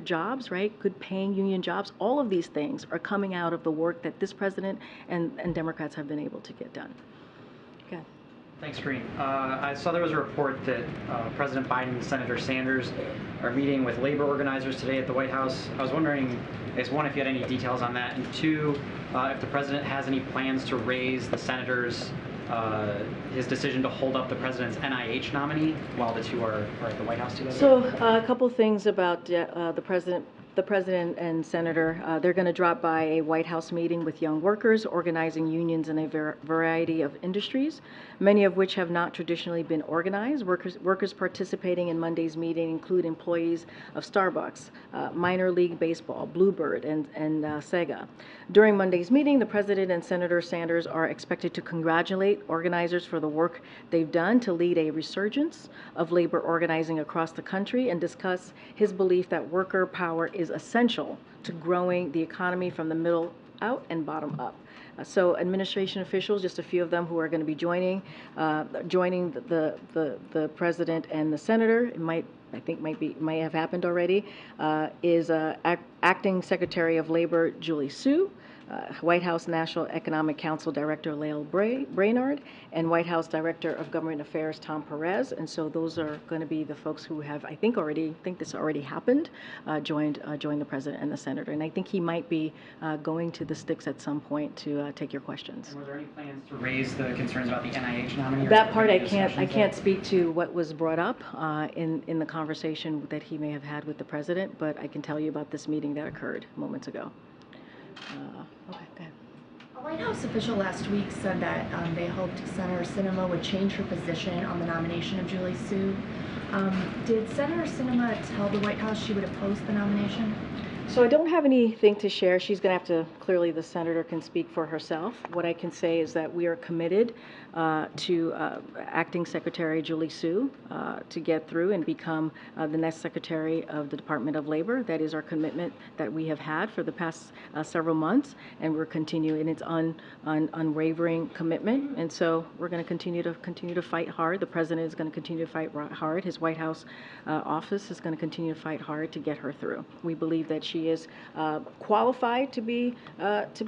jobs, right? Good paying union jobs. All of these things are coming out of the work that this president and Democrats have been able to get done. Okay. Thanks, Karine. I saw there was a report that President Biden and Senator Sanders are meeting with labor organizers today at the White House. I was wondering, one, if you had any details on that, and two, if the president has any plans to raise the senators' his decision to hold up the president's NIH nominee while the two are at the White House together. So a couple things about the president the president and senator, they're going to drop by a White House meeting with young workers, organizing unions in a variety of industries, many of which have not traditionally been organized. Workers participating in Monday's meeting include employees of Starbucks, minor league baseball, Bluebird, and Sega. During Monday's meeting, the president and Senator Sanders are expected to congratulate organizers for the work they've done to lead a resurgence of labor organizing across the country and discuss his belief that worker power is essential to growing the economy from the middle out and bottom up. So administration officials, just a few of them who are going to be joining the president and the senator, it might have happened already, is Acting Secretary of Labor Julie Su, White House National Economic Council Director Lael Brainard, and White House Director of Government Affairs Tom Perez. And so those are going to be the folks who have, I think this already happened, joined the president and the senator. And I think he might be going to the sticks at some point to take your questions. And were there any plans to raise the concerns about the NIH nominee? That part I can't speak to what was brought up in the conversation that he may have had with the president, but I can tell you about this meeting that occurred moments ago. Okay, go ahead. A White House official last week said that they hoped Senator Sinema would change her position on the nomination of Julie Su. Did Senator Sinema tell the White House she would oppose the nomination? So I don't have anything to share. She's going to have to, clearly the senator can speak for herself. What I can say is that we are committed to Acting Secretary Julie Su to get through and become the next Secretary of the Department of Labor. That is our commitment that we have had for the past several months, and we're continuing its unwavering commitment. And so we're going to continue to fight hard. The president is going to continue to fight hard. His White House office is going to continue to fight hard to get her through. We believe that she is qualified to be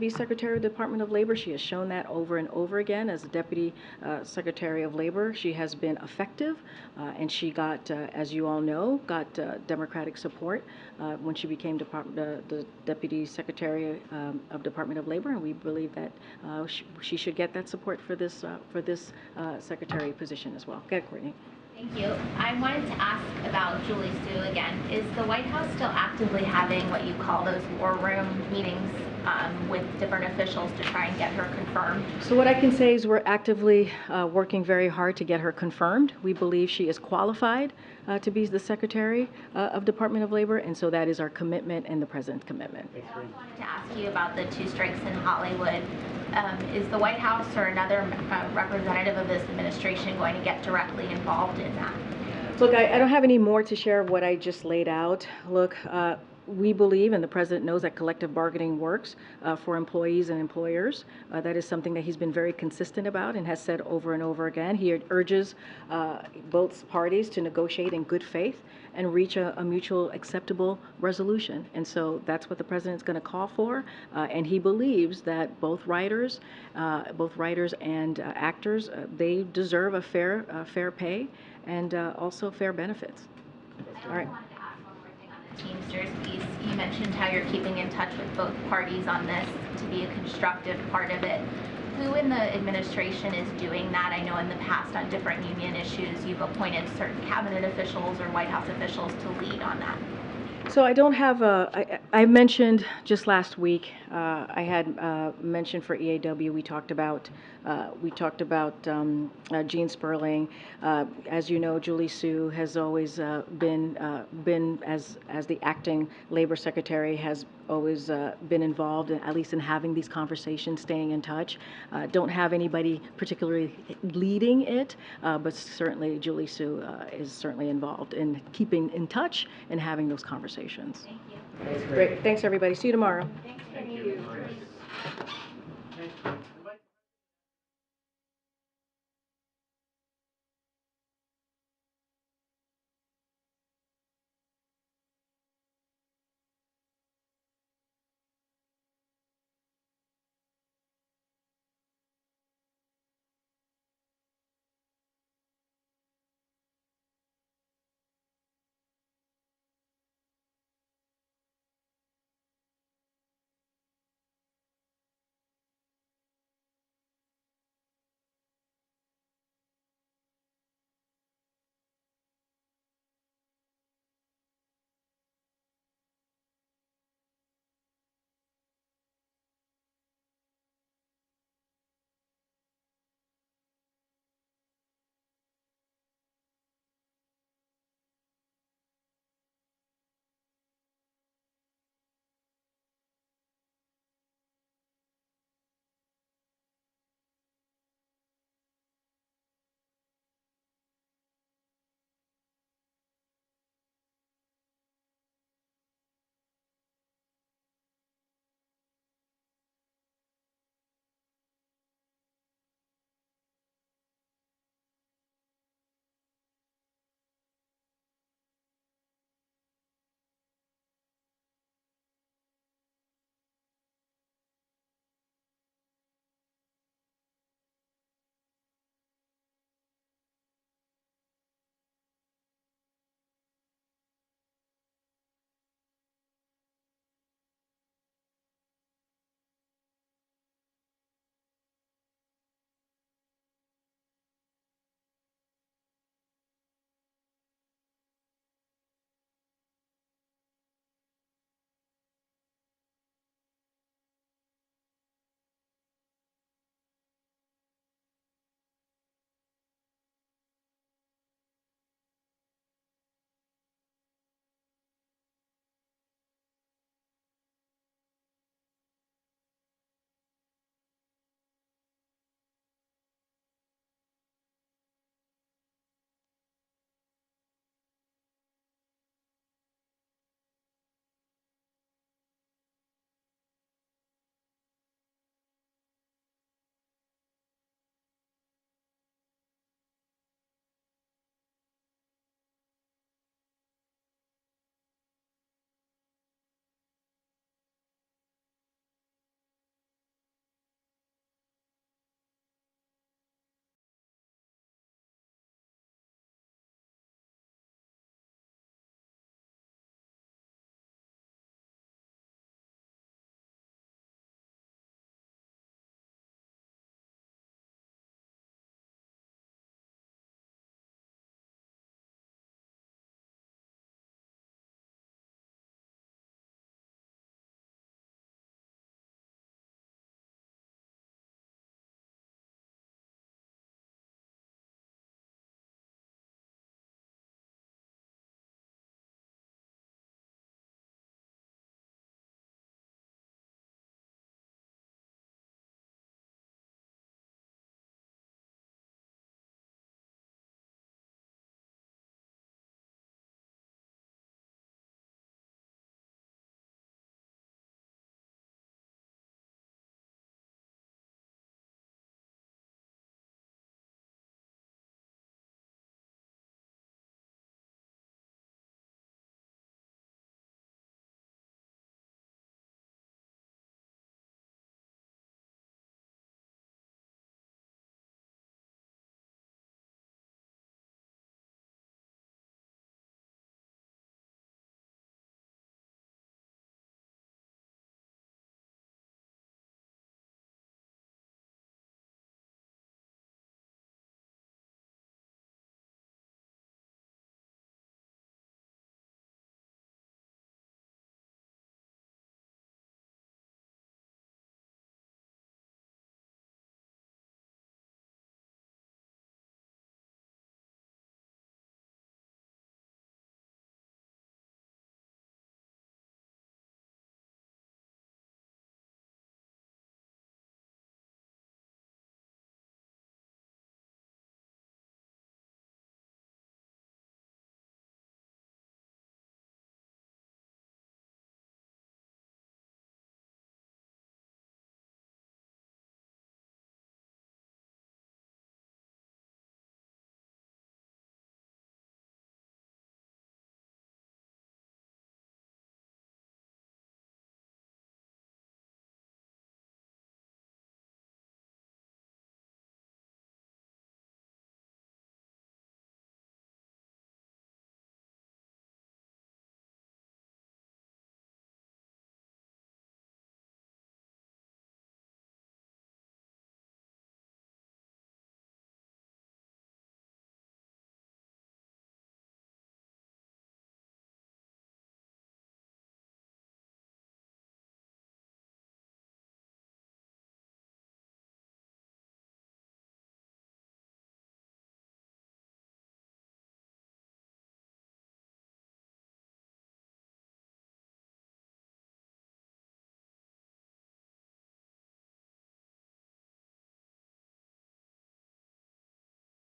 Secretary of the Department of Labor. She has shown that over and over again as a Deputy Secretary of Labor. She has been effective, and she got, as you all know, Democratic support when she became the Deputy Secretary of Department of Labor, and we believe that she should get that support for this secretary position as well. Go ahead, Courtney. Thank you. I wanted to ask about Julie Su again. Is the White House still actively having what you call those war room meetings with different officials to try and get her confirmed? So what I can say is we're actively working very hard to get her confirmed. We believe she is qualified to be the Secretary of Department of Labor, and so that is our commitment and the President's commitment. I also wanted to ask you about the two strikes in Hollywood. Is the White House or another representative of this administration going to get directly involved in that? Look, I don't have any more to share of what I just laid out. Look, we believe, and the president knows, that collective bargaining works for employees and employers. That is something that he's been very consistent about and has said over and over again. He urges both parties to negotiate in good faith and reach a mutual acceptable resolution. And so that's what the president's going to call for. And he believes that both writers and actors, they deserve a fair pay and also fair benefits. All right. Teamsters piece, you mentioned how you're keeping in touch with both parties on this to be a constructive part of it. Who in the administration is doing that? I know in the past on different union issues you've appointed certain cabinet officials or White House officials to lead on that. So I don't have I mentioned just last week, I had mentioned for EAW, we talked about Gene Sperling. As you know, Julie Su has always been as the acting labor secretary, has always been involved at least in having these conversations, staying in touch. Don't have anybody particularly leading it, but certainly Julie Su is certainly involved in keeping in touch and having those conversations. Thank you. Great. Thanks, everybody. See you tomorrow. Thank you.